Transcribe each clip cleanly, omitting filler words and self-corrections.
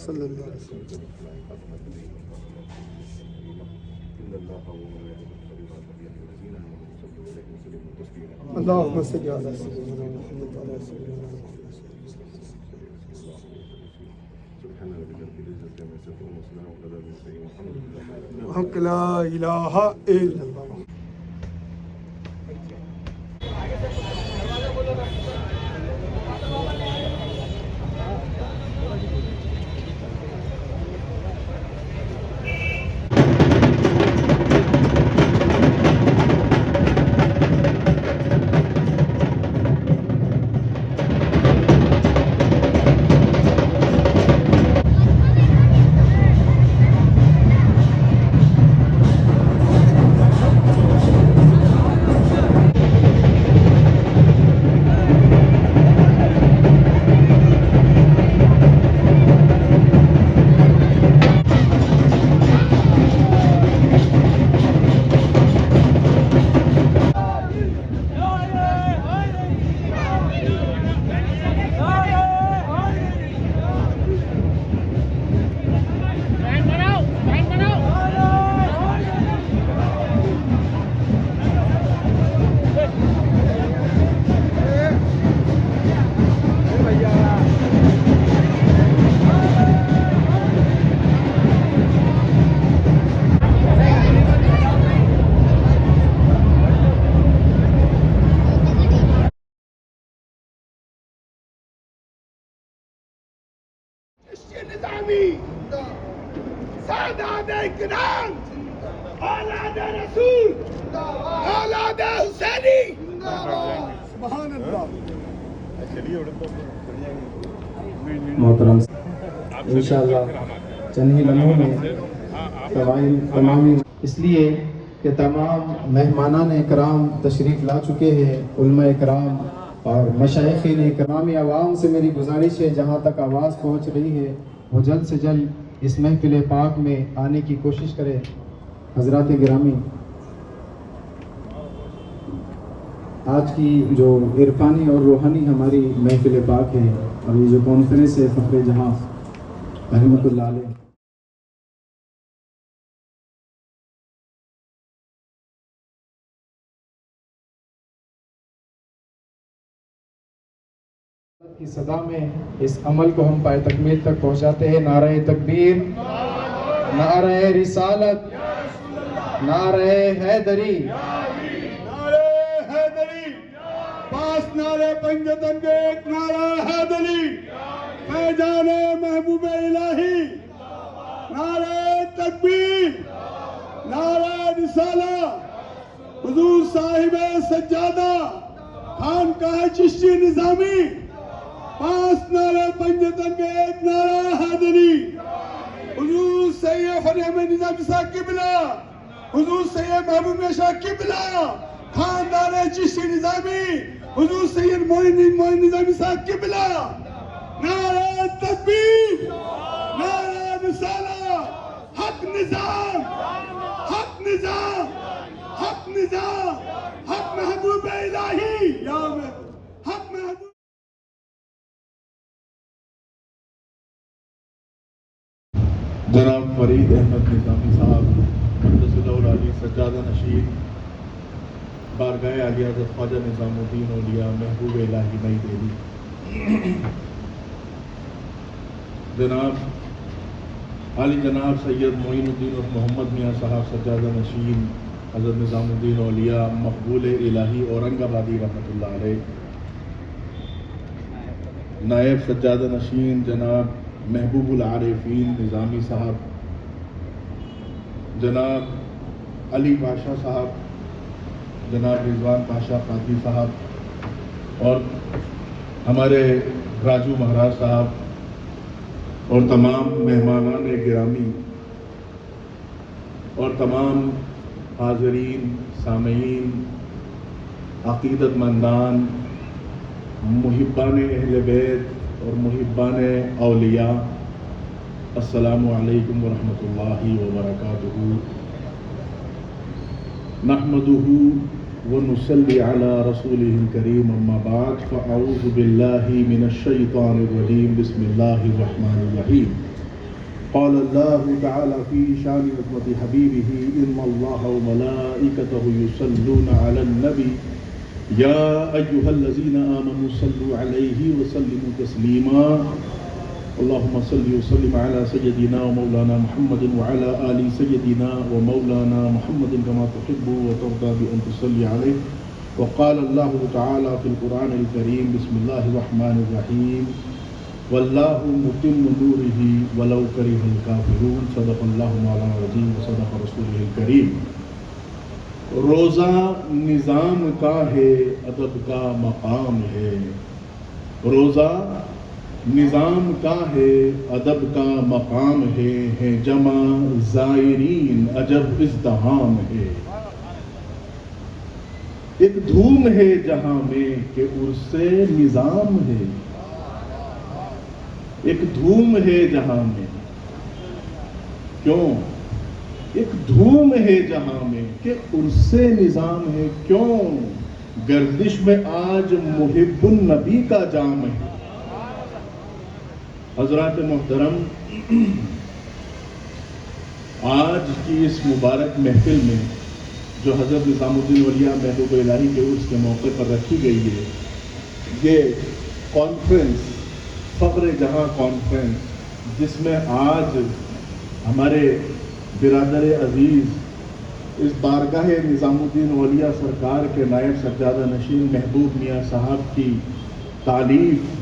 صلی اللہ علیہ وسلم. اللهم صل على سيدنا محمد وعلى سيدنا محمد. حق لا الہ الا اللہ. نظامی سادات کرام اولاد رسول اولاد حسینی سبحان اللہ. محترم انشاءاللہ چند ہی لمحوں میں تمامی اس لیے کہ تمام مہمانان اکرام تشریف لا چکے ہیں، علماء اکرام اور مشائخین اکرام. عوام سے میری گزارش ہے جہاں تک آواز پہنچ رہی ہے وہ جلد سے جلد اس محفل پاک میں آنے کی کوشش کریں. حضرات گرامی، آج کی جو عرفانی اور روحانی ہماری محفل پاک ہے اور یہ جو کانفرنس ہے فخر جہاں رحمۃ اللہ علیہ کی صدا میں اس عمل کو ہم پائے تکمیل تک پہنچاتے ہیں. نعرہ تکبیر، نعرہ رسالت، نعرہ حیدری. نعرے حیدری پاس نعرے پنجتن کے ایک نعرہ حیدری فیضان محبوب الہی. نعرہ تکبیر، نعرہ رسالہ، حضور صاحب سجادہ خانقاہ چشتی نظامی. پاس نعرہ پنجتن کے ایک نعرہ حیدری. حضور سید فریم نظامی صاحب قبلہ، حضور سید محبوب شاہ قبلہ خاندان چشتی نظامی، حضور سید معین نظامی صاحب قبلہ. نعرہ تکبیر، نعرہ رسالہ، حق نظام، حق نظام، حق نظام، حق محبوب الہی. یا حق محبوب جناب فرید احمد نظامی صاحب قدس اللہ العلی سجادہ نشین بارگاہ عالیہ حضرت خواجہ نظام الدین اولیاء محبوب الہی نئی دہلی. جناب عالی جناب سید معین الدین اور محمد میاں صاحب سجادہ نشین حضرت نظام الدین اولیاء مقبول الہی اورنگ آبادی رحمۃ اللہ علیہ. نائب سجادہ نشین جناب محبوب العارفین نظامی صاحب، جناب علی پاشا صاحب، جناب رضوان پاشا قادری صاحب اور ہمارے راجو مہاراج صاحب اور تمام مہمانان گرامی اور تمام حاضرین، سامعین، عقیدت مندان، محبان اہل بیت اور محبان اولیاء، السلام علیکم ورحمۃ اللہ وبرکاتہ. نحمدہ ونصلی علی رسولہ الکریم، اما بعد فاعوذ باللہ من الشیطان الرجیم، بسم اللہ الرحمن الرحیم. قال الله تعالى في شان عظمة حبيبه إن الله وملائكته يصلون على النبي يا أيها الذين آمنوا صلوا عليه وسلموا تسليما اللهم صل وسلم على سيدنا ومولانا محمد وعلى آل سيدنا ومولانا محمد كما تحب وترضى بأن تصلي عليه وقال الله تعالى في القرآن الكريم بسم الله الرحمن الرحيم واللہ متم نورہ ولو کرہ الکافرون صدق اللہ مولانا العظیم وصدق رسولہ الکریم. روزہ نظام کا ہے ادب کا مقام ہے. روزہ نظام کا ہے ادب کا مقام ہے جمع زائرین عجب ازدحام ہے. ایک دھوم ہے جہاں میں کہ عرص نظام ہے. ایک دھوم ہے جہاں میں کیوں ایک دھوم ہے جہاں میں کہ عرص نظام ہے کیوں گردش میں آج محب النبی کا جام ہے. حضرات محترم آج کی اس مبارک محفل میں جو حضرت نظام الدین اولیاء محبوب الہی کے عرس کے موقع پر رکھی گئی ہے یہ کانفرنس فخر جہاں کانفرنس جس میں آج ہمارے برادر عزیز اس بارگاہ نظام الدین اولیاء سرکار کے نائب سجادہ نشین محبوب میاں صاحب کی تالیف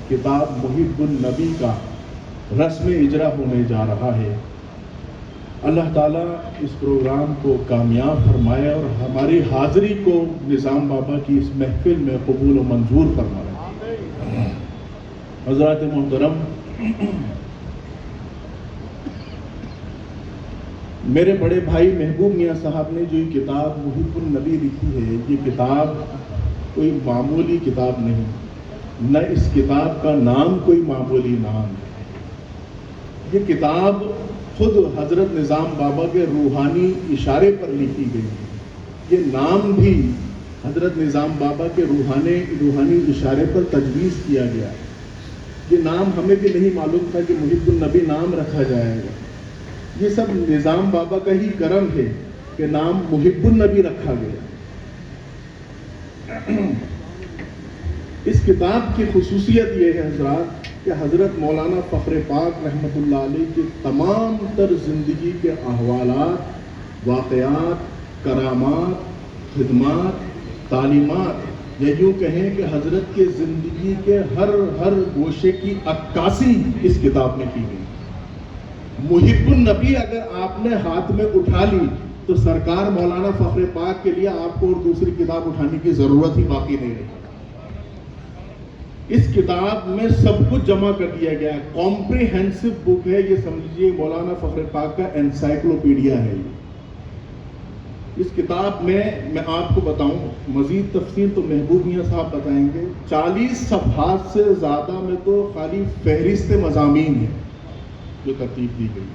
کتاب محب النبی کا رسم اجرا ہونے جا رہا ہے. اللہ تعالیٰ اس پروگرام کو کامیاب فرمائے اور ہماری حاضری کو نظام بابا کی اس محفل میں قبول و منظور فرمائے. حضرات محترم میرے بڑے بھائی محبوب میاں صاحب نے جو یہ کتاب محب النبی لکھی ہے یہ کتاب کوئی معمولی کتاب نہیں. نہ اس کتاب کا نام کوئی معمولی نام ہے. یہ کتاب خود حضرت نظام بابا کے روحانی اشارے پر لکھی گئی ہے. یہ نام بھی حضرت نظام بابا کے روحانی اشارے پر تجویز کیا گیا ہے. یہ نام ہمیں بھی نہیں معلوم تھا کہ محب النبی نام رکھا جائے گا. یہ سب نظام بابا کا ہی کرم ہے کہ نام محب النبی رکھا گیا. اس کتاب کی خصوصیت یہ ہے حضرات کہ حضرت مولانا فخر پاک رحمۃ اللہ علیہ کی تمام تر زندگی کے احوالات واقعات کرامات خدمات تعلیمات یا یوں کہیں کہ حضرت کے زندگی کے ہر گوشے کی عکاسی اس کتاب میں کی گئی. محب النبی اگر آپ نے ہاتھ میں اٹھا لی تو سرکار مولانا فخر پاک کے لیے آپ کو اور دوسری کتاب اٹھانے کی ضرورت ہی باقی نہیں رہی. اس کتاب میں سب کچھ جمع کر دیا گیا ہے. کمپریہنسو بک ہے. یہ سمجھیے مولانا فخر پاک کا انسائکلوپیڈیا ہے. اس کتاب میں آپ کو بتاؤں مزید تفصیل تو محبوب میاں صاحب بتائیں گے. 40 صفحات سے زیادہ میں تو خالی فہرست مضامین ہیں جو ترتیب دی گئی.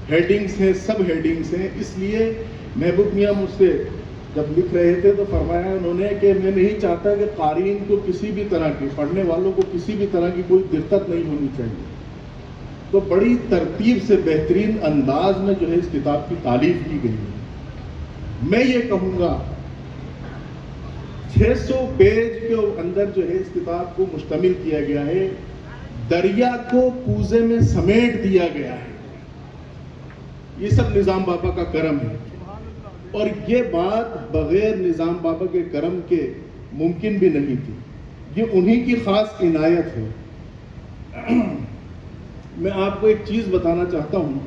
ہیڈنگز ہیں سب ہیڈنگز ہیں. اس لیے محبوب میاں مجھ سے جب لکھ رہے تھے تو فرمایا انہوں نے کہ میں نہیں چاہتا کہ قارئین کو کسی بھی طرح کی پڑھنے والوں کو کسی بھی طرح کی کوئی دقت نہیں ہونی چاہیے. تو بڑی ترتیب سے بہترین انداز میں جو ہے اس کتاب کی تالیف کی گئی ہے. میں یہ کہوں گا 600 پیج کے اندر جو ہے اس کتاب کو مشتمل کیا گیا ہے. دریا کو کوزے میں سمیٹ دیا گیا ہے. یہ سب نظام بابا کا کرم ہے اور یہ بات بغیر نظام بابا کے کرم کے ممکن بھی نہیں تھی. یہ انہی کی خاص عنایت ہے. میں آپ کو ایک چیز بتانا چاہتا ہوں.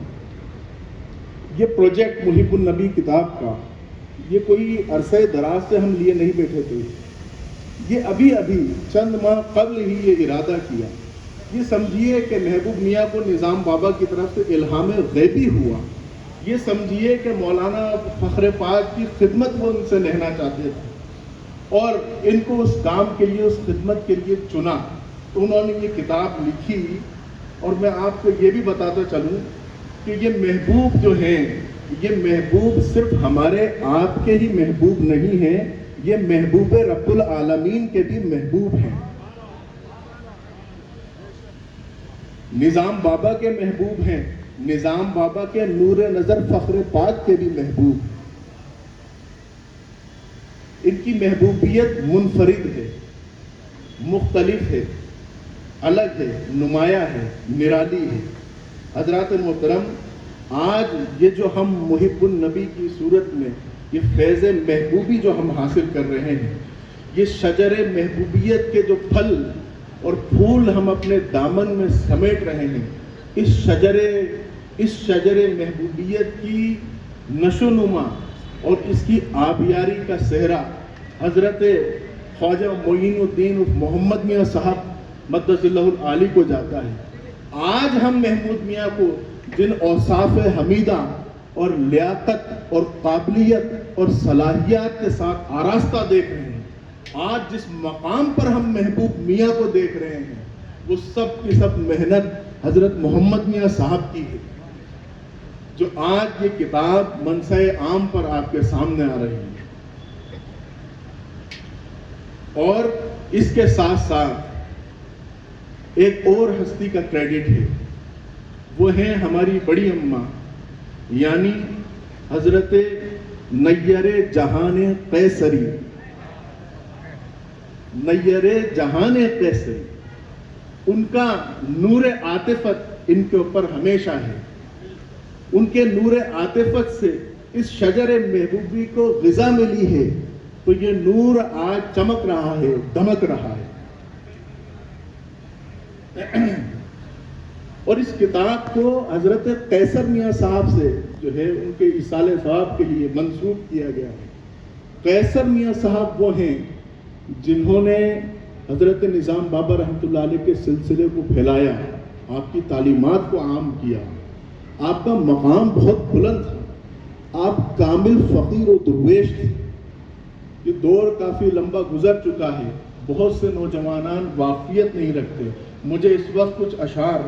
یہ پروجیکٹ محب النبی کتاب کا یہ کوئی عرصہ دراز سے ہم لیے نہیں بیٹھے تھے. یہ ابھی چند ماہ قبل ہی یہ ارادہ کیا. یہ سمجھیے کہ محبوب میاں کو نظام بابا کی طرف سے الہام غیبی ہوا. یہ سمجھیے کہ مولانا فخر پاک کی خدمت وہ ان سے لینا چاہتے تھے اور ان کو اس کام کے لیے اس خدمت کے لیے چنا. تو انہوں نے یہ کتاب لکھی. اور میں آپ کو یہ بھی بتاتا چلوں کہ یہ محبوب جو ہیں یہ محبوب صرف ہمارے آپ کے ہی محبوب نہیں ہیں. یہ محبوب رب العالمین کے بھی محبوب ہیں. نظام بابا کے محبوب ہیں. نظام بابا کے نور نظر فخر پاک کے بھی محبوب. ان کی محبوبیت منفرد ہے، مختلف ہے، الگ ہے، نمایاں ہے، نرالی ہے. حضرات محترم، آج یہ جو ہم محب النبی کی صورت میں یہ فیض محبوبی جو ہم حاصل کر رہے ہیں، یہ شجر محبوبیت کے جو پھل اور پھول ہم اپنے دامن میں سمیٹ رہے ہیں، اس شجر محبوبیت کی نشو نما اور اس کی آبیاری کا صحرا حضرت خواجہ معین الدین محمد میاں صاحب مقدس اللہ العالی کو جاتا ہے. آج ہم محمود میاں کو جن اوصاف حمیدہ اور لیاقت اور قابلیت اور صلاحیات کے ساتھ آراستہ دیکھ رہے ہیں، آج جس مقام پر ہم محبوب میاں کو دیکھ رہے ہیں، وہ سب کی سب محنت حضرت محمد میاں صاحب کی ہے، جو آج یہ کتاب منصہ عام پر آپ کے سامنے آ رہی ہے. اور اس کے ساتھ ساتھ ایک اور ہستی کا کریڈٹ ہے، وہ ہیں ہماری بڑی اماں یعنی حضرت نیر جہان قیصری. نیر جہان قیصری، ان کا نور عاطفت ان کے اوپر ہمیشہ ہے. ان کے نور عاطفت سے اس شجر محبوبی کو غذا ملی ہے، تو یہ نور آج چمک رہا ہے، دمک رہا ہے. اور اس کتاب کو حضرت قیصر میاں صاحب سے جو ہے ان کے ایصال ثواب کے لیے منسوب کیا گیا ہے. قیصر میاں صاحب وہ ہیں جنہوں نے حضرت نظام بابا رحمۃ اللہ علیہ کے سلسلے کو پھیلایا، آپ کی تعلیمات کو عام کیا. آپ کا مقام بہت بلند تھا، آپ کامل فقیر و درویش تھے. یہ دور کافی لمبا گزر چکا ہے، بہت سے نوجوانان واقفیت نہیں رکھتے. مجھے اس وقت کچھ اشعار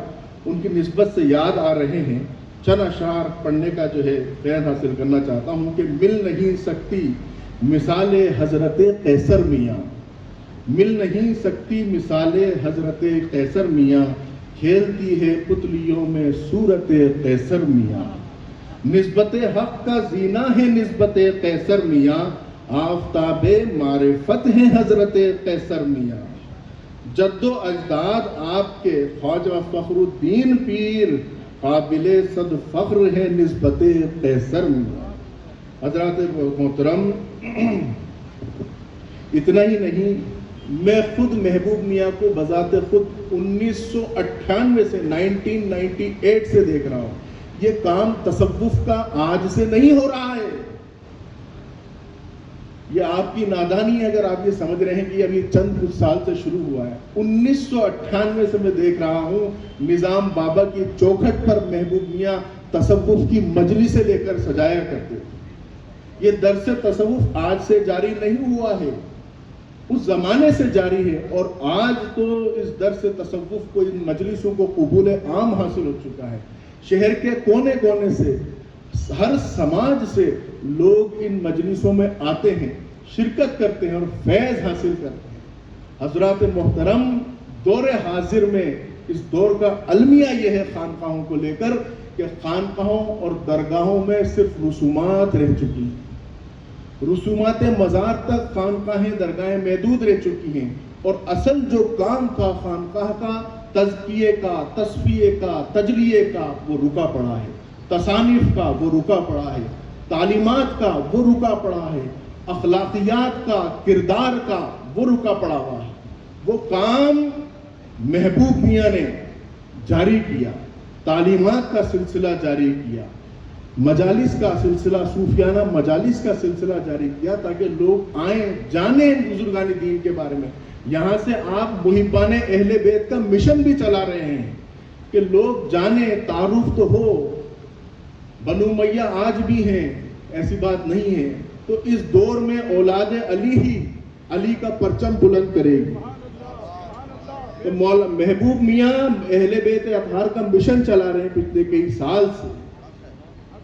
ان کی نسبت سے یاد آ رہے ہیں، چند اشعار پڑھنے کا جو ہے فیض حاصل کرنا چاہتا ہوں کہ مل نہیں سکتی مثال حضرت قیصر میاں، مل نہیں سکتی مثال حضرت قیصر میاں، کھیلتی ہے پتلیوں میں صورت قیصر میاں. نسبت حق کا زینہ ہے نسبت قیصر میاں، آفتاب معرفت ہے حضرت قیصر میاں. جد و اجداد آپ کے خواجہ فخر الدین پیر، قابل صد فخر ہے نسبت قیصر میاں. حضرات محترم، اتنا ہی نہیں، میں خود محبوب میاں کو بذات خود 1998 سے 1998 سے دیکھ رہا ہوں. یہ کام تصوف کا آج سے نہیں ہو رہا ہے. یہ آپ کی نادانی ہے اگر آپ یہ سمجھ رہے ہیں کہ ابھی چند کچھ سال سے شروع ہوا ہے. 1998 سے میں دیکھ رہا ہوں نظام بابا کی چوکھٹ پر محبوب میاں تصوف کی مجلسیں لے کر سجایا کرتے تھے. یہ درس تصوف آج سے جاری نہیں ہوا ہے، اس زمانے سے جاری ہے. اور آج تو اس درس تصوف کو، ان مجلسوں کو قبول عام حاصل ہو چکا ہے. شہر کے کونے کونے سے، ہر سماج سے لوگ ان مجلسوں میں آتے ہیں، شرکت کرتے ہیں اور فیض حاصل کرتے ہیں. حضرات محترم، دور حاضر میں اس دور کا المیہ یہ ہے خانقاہوں کو لے کر کہ خانقاہوں اور درگاہوں میں صرف رسومات رہ چکی ہیں. رسومات مزار تک خانقاہیں درگاہیں محدود رہ چکی ہیں، اور اصل جو کام تھا خانقاہ کا، تزکیے کا، تصفیے کا، تجلیے کا، وہ رکا پڑا ہے. تصانیف کا وہ رکا پڑا ہے، تعلیمات کا وہ رکا پڑا ہے، اخلاقیات کا، کردار کا وہ رکا پڑا ہوا ہے. وہ کام محبوب میاں نے جاری کیا، تعلیمات کا سلسلہ جاری کیا، مجالس کا سلسلہ، صوفیانہ مجالس کا سلسلہ جاری کیا، تاکہ لوگ آئیں، جانیں بزرگان دین کے بارے میں. یہاں سے آپ محبان اہل بیت کا مشن بھی چلا رہے ہیں کہ لوگ جانیں، تعارف تو ہو. بنو امیہ آج بھی ہیں، ایسی بات نہیں ہے. تو اس دور میں اولاد علی ہی علی کا پرچم بلند کرے گی. تو مولا محبوب میاں اہل بیت اطہار کا مشن چلا رہے ہیں پچھلے کئی سال سے.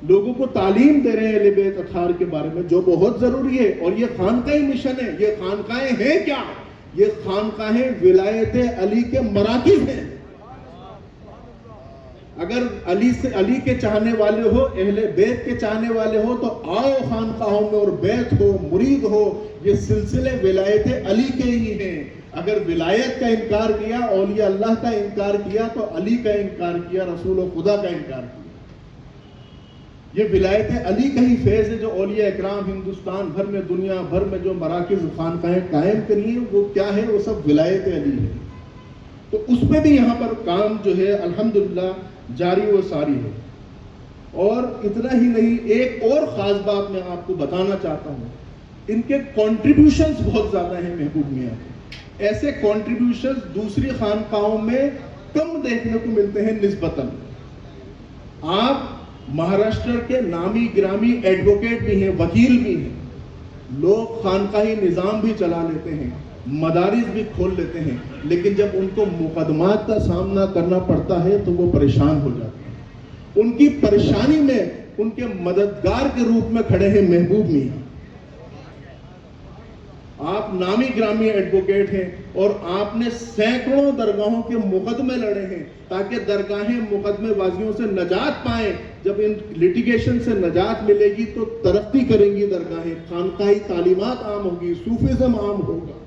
لوگوں کو تعلیم دے رہے ہیں اہل بیت اطہار کے بارے میں، جو بہت ضروری ہے. اور یہ خانقاہی مشن ہے. یہ خانقاہیں ہیں کیا؟ یہ خانقاہیں ولایت علی کے مراکز ہیں. اگر علی کے چاہنے والے ہو، اہل بیت کے چاہنے والے ہو، تو آؤ خانقاہوں میں، اور بیت ہو، مرید ہو، یہ سلسلے ولایت علی کے ہی ہیں۔ اگر ولایت کا انکار کیا، اولیاء اللہ کا انکار کیا، تو علی کا انکار کیا، رسول خدا کا انکار کیا۔ یہ ولایت علی کا ہی فیض ہے جو اولیاء اکرام ہندوستان بھر میں، دنیا بھر میں جو مراکز خانقاہیں قائم کری ہیں، وہ کیا ہے؟ وہ سب ولایت علی ہے۔ تو اس پہ بھی یہاں پر کام جو ہے الحمدللہ جاری و ساری ہے۔ اور اتنا ہی نہیں، ایک اور خاص بات میں آپ کو بتانا چاہتا ہوں، ان کے کنٹریبیوشنز بہت زیادہ ہیں محبوب میاں کے۔ ایسے کنٹریبیوشنز دوسری خانقاہوں میں کم دیکھنے کو ملتے ہیں نسبتاً۔ آپ مہاراشٹر کے نامی گرامی ایڈوکیٹ بھی ہیں، وکیل بھی ہیں، لوگ خانقاہی نظام بھی چلا لیتے ہیں، مدارس بھی کھول لیتے ہیں، لیکن جب ان کو مقدمات کا سامنا کرنا پڑتا ہے تو وہ پریشان ہو جاتے ہیں۔ ان کی پریشانی میں ان کے مددگار کے روپ میں کھڑے ہیں محبوب میاں۔ آپ نامی گرامی ایڈوکیٹ ہیں اور آپ نے سینکڑوں درگاہوں کے مقدمے لڑے ہیں تاکہ درگاہیں مقدمے بازیوں سے نجات پائیں۔ جب ان لیٹیگیشن سے نجات ملے گی تو ترقی کریں گی درگاہیں، خانقاہی تعلیمات عام ہوگی، صوفیزم عام ہوگا۔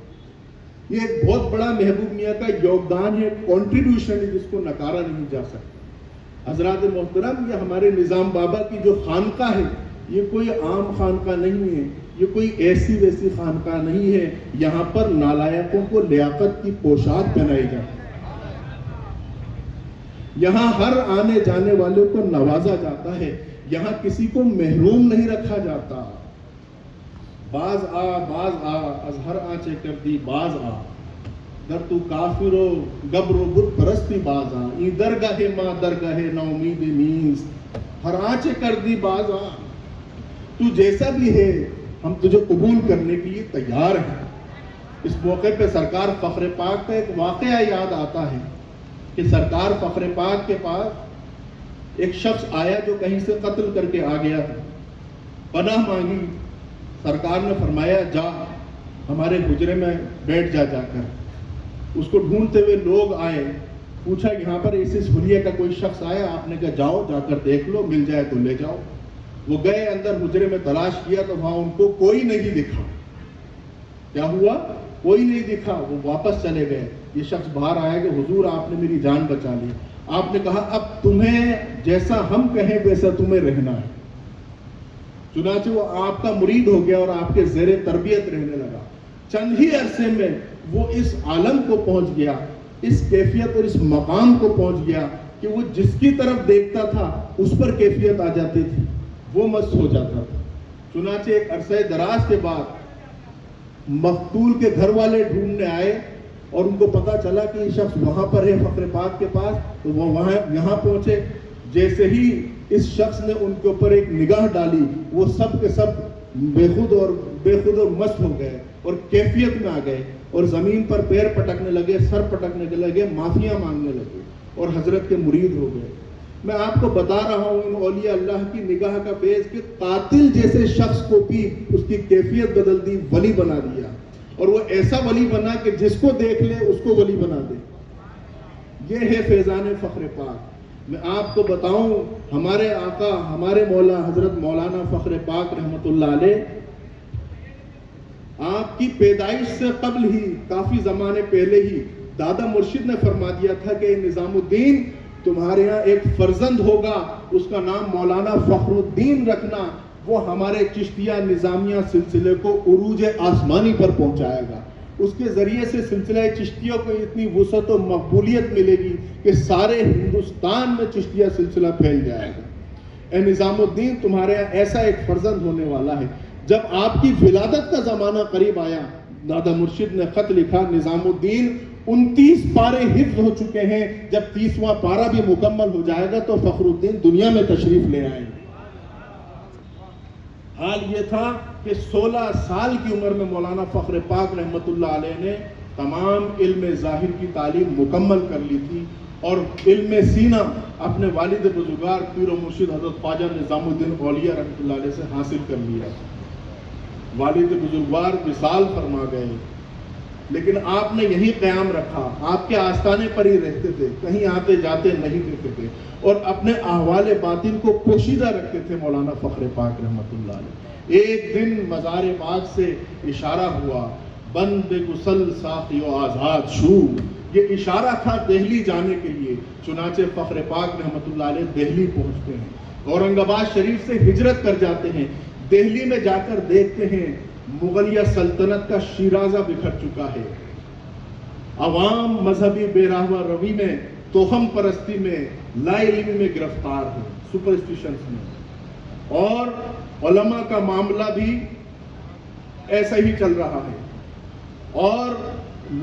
یہ ایک بہت بڑا محبوب میاں کا یوگدان ہے، کنٹریبیوشن ہے، جس کو نکارا نہیں جا سکتا۔ حضرات محترم، یہ ہمارے نظام بابا کی جو خانقاہ ہے، یہ کوئی عام خانقاہ نہیں ہے، یہ کوئی ایسی ویسی خانقاہ نہیں ہے۔ یہاں پر نالائقوں کو لیاقت کی پوشاک پہنائی جاتی ہے، یہاں ہر آنے جانے والے کو نوازا جاتا ہے، یہاں کسی کو محروم نہیں رکھا جاتا۔ باز آ از ہر آنچے کر دی باز آ، در تو کافر و گبر و بت پرستی باز آ، ای درگاہ ماں درگاہ نا امید نیست، ہر آنچے کر دی باز آ۔ تو جیسا بھی ہے ہم تجھے قبول کرنے کے لیے تیار ہیں۔ اس موقع پہ سرکار فخر پاک کا ایک واقعہ یاد آتا ہے کہ سرکار فخر پاک کے پاس ایک شخص آیا جو کہیں سے قتل کر کے آ گیا تھا، پناہ مانگی۔ سرکار نے فرمایا جا ہمارے حجرے میں بیٹھ جا کر۔ اس کو ڈھونڈتے ہوئے لوگ آئے، پوچھا یہاں پر اس حلیے کا کوئی شخص آیا؟ آپ نے کہا جاؤ، جا کر دیکھ لو، مل جائے تو لے جاؤ۔ وہ گئے اندر حجرے میں، تلاش کیا تو وہاں ان کو کوئی نہیں دکھا۔ کیا ہوا؟ کوئی نہیں دکھا۔ وہ واپس چلے گئے۔ یہ شخص باہر آیا کہ حضور آپ نے میری جان بچا لی۔ آپ نے کہا اب تمہیں جیسا ہم کہیں ویسا تمہیں رہنا ہے۔ چنانچہ وہ آپ کا مرید ہو گیا اور آپ کے زیر تربیت رہنے لگا۔ چند ہی عرصے میں وہ اس عالم کو پہنچ گیا، اس کیفیت اور اس مقام کو پہنچ گیا کہ وہ جس کی طرف دیکھتا تھا اس پر کیفیت آ جاتی تھی، وہ مست ہو جاتا تھا۔ چنانچہ ایک عرصہ دراز کے بعد مقتول کے گھر والے ڈھونڈنے آئے اور ان کو پتا چلا کہ یہ شخص وہاں پر ہے فخر پاک کے پاس، تو وہ یہاں پہنچے۔ جیسے ہی اس شخص نے ان کے اوپر ایک نگاہ ڈالی، وہ سب کے سب بے خود اور مست ہو گئے اور کیفیت میں آ گئے اور زمین پر پیر پٹکنے لگے، سر پٹکنے لگے، معافیاں مانگنے لگے اور حضرت کے مرید ہو گئے۔ میں آپ کو بتا رہا ہوں ان اولیاء اللہ کی نگاہ کا فیض کہ قاتل جیسے شخص کو بھی اس کی کیفیت بدل دی، ولی بنا دیا، اور وہ ایسا ولی بنا کہ جس کو دیکھ لے اس کو ولی بنا دے۔ یہ ہے فیضان فخر پاک۔ میں آپ کو بتاؤں، ہمارے آقا ہمارے مولا حضرت مولانا فخر پاک رحمت اللہ علیہ، آپ کی پیدائش سے قبل ہی، کافی زمانے پہلے ہی دادا مرشد نے فرما دیا تھا کہ نظام الدین تمہارے یہاں ایک فرزند ہوگا، اس کا نام مولانا فخر الدین رکھنا، وہ ہمارے چشتیہ نظامیہ سلسلے کو عروج آسمانی پر پہنچائے گا۔ اس کے ذریعے سے سلسلہ چشتیوں کو اتنی وسعت و مقبولیت ملے گی کہ سارے ہندوستان میں چشتیہ سلسلہ پھیل جائے گا۔ اے نظام الدین، تمہارے یہاں ایسا ایک فرزند ہونے والا ہے۔ جب آپ کی ولادت کا زمانہ قریب آیا، دادا مرشد نے خط لکھا، نظام الدین 29 پارے حفظ ہو چکے ہیں، جب 30واں پارہ بھی مکمل ہو جائے گا تو فخر الدین دنیا میں تشریف لے آئیں گے۔ حال یہ تھا کہ 16 سال کی عمر میں مولانا فخر پاک رحمت اللہ علیہ نے تمام علم ظاہر کی تعلیم مکمل کر لی تھی اور علم سینہ اپنے والد بزرگوار پیر و مرشد حضرت خواجہ نظام الدین اولیاء رحمت اللہ علیہ سے حاصل کر لیا۔ والد بزرگوار وصال فرما گئے، لیکن آپ نے یہی قیام رکھا، آپ کے آستانے پر ہی رہتے تھے، کہیں آتے جاتے نہیں دیتے تھے، اور اپنے احوال باطن کو پوشیدہ رکھتے تھے مولانا فخر پاک رحمۃ اللہ علیہ۔ ایک دن مزار پاک سے اشارہ ہوا، بند گسل ساقی و آزاد شو، یہ اشارہ تھا دہلی جانے کے لیے۔ چنانچہ فخر پاک رحمۃ اللہ علیہ دہلی پہنچتے ہیں، اورنگ آباد شریف سے ہجرت کر جاتے ہیں۔ دہلی میں جا کر دیکھتے ہیں مغلیہ سلطنت کا شیرازہ بکھر چکا ہے، عوام مذہبی بے راہو روی میں، توہم پرستی میں، لا علمی میں گرفتار ہیں، سپرسٹیشنز میں، اور علماء کا معاملہ بھی ایسا ہی چل رہا ہے، اور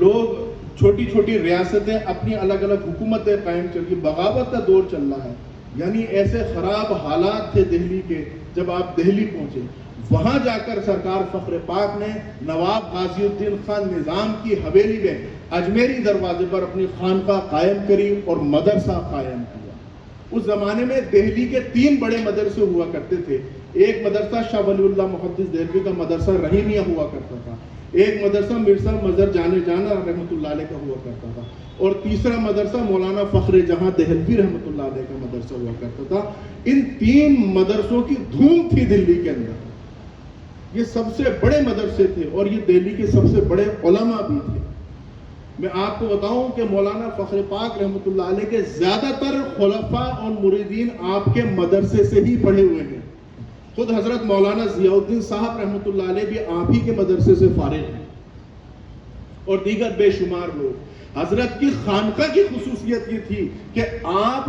لوگ چھوٹی چھوٹی ریاستیں اپنی الگ الگ حکومتیں قائم چل رہی، بغاوت کا دور چل رہا ہے۔ یعنی ایسے خراب حالات تھے دہلی کے۔ جب آپ دہلی پہنچے، وہاں جا کر سرکار فخر پاک نے نواب غازی الدین خان نظام کی حویلی میں اجمیری دروازے پر اپنی خانقاہ قائم کری اور مدرسہ قائم کیا۔ اس زمانے میں دہلی کے 3 بڑے مدرسے ہوا کرتے تھے۔ ایک مدرسہ شاہ ولی اللہ محدث دہلوی کا مدرسہ رحیمیہ ہوا کرتا تھا، ایک مدرسہ مرزا مظہر جانا رحمۃ اللہ علیہ کا ہوا کرتا تھا، اور تیسرا مدرسہ مولانا فخر جہاں دہلوی رحمۃ اللہ علیہ کا مدرسہ ہوا کرتا تھا۔ ان 3 مدرسوں کی دھوم تھی دلی کے اندر۔ یہ سب سے بڑے مدرسے تھے اور یہ دہلی کے سب سے بڑے علماء بھی تھے۔ میں آپ کو بتاؤں کہ مولانا فخر پاک رحمۃ اللہ علیہ کے زیادہ تر خلفاء اور مریدین آپ کے مدرسے سے ہی پڑھے ہوئے ہیں۔ خود حضرت مولانا ضیاء الدین صاحب رحمۃ اللہ علیہ بھی آپ ہی کے مدرسے سے فارغ ہیں، اور دیگر بے شمار لوگ۔ حضرت کی خانقاہ کی خصوصیت یہ تھی کہ آپ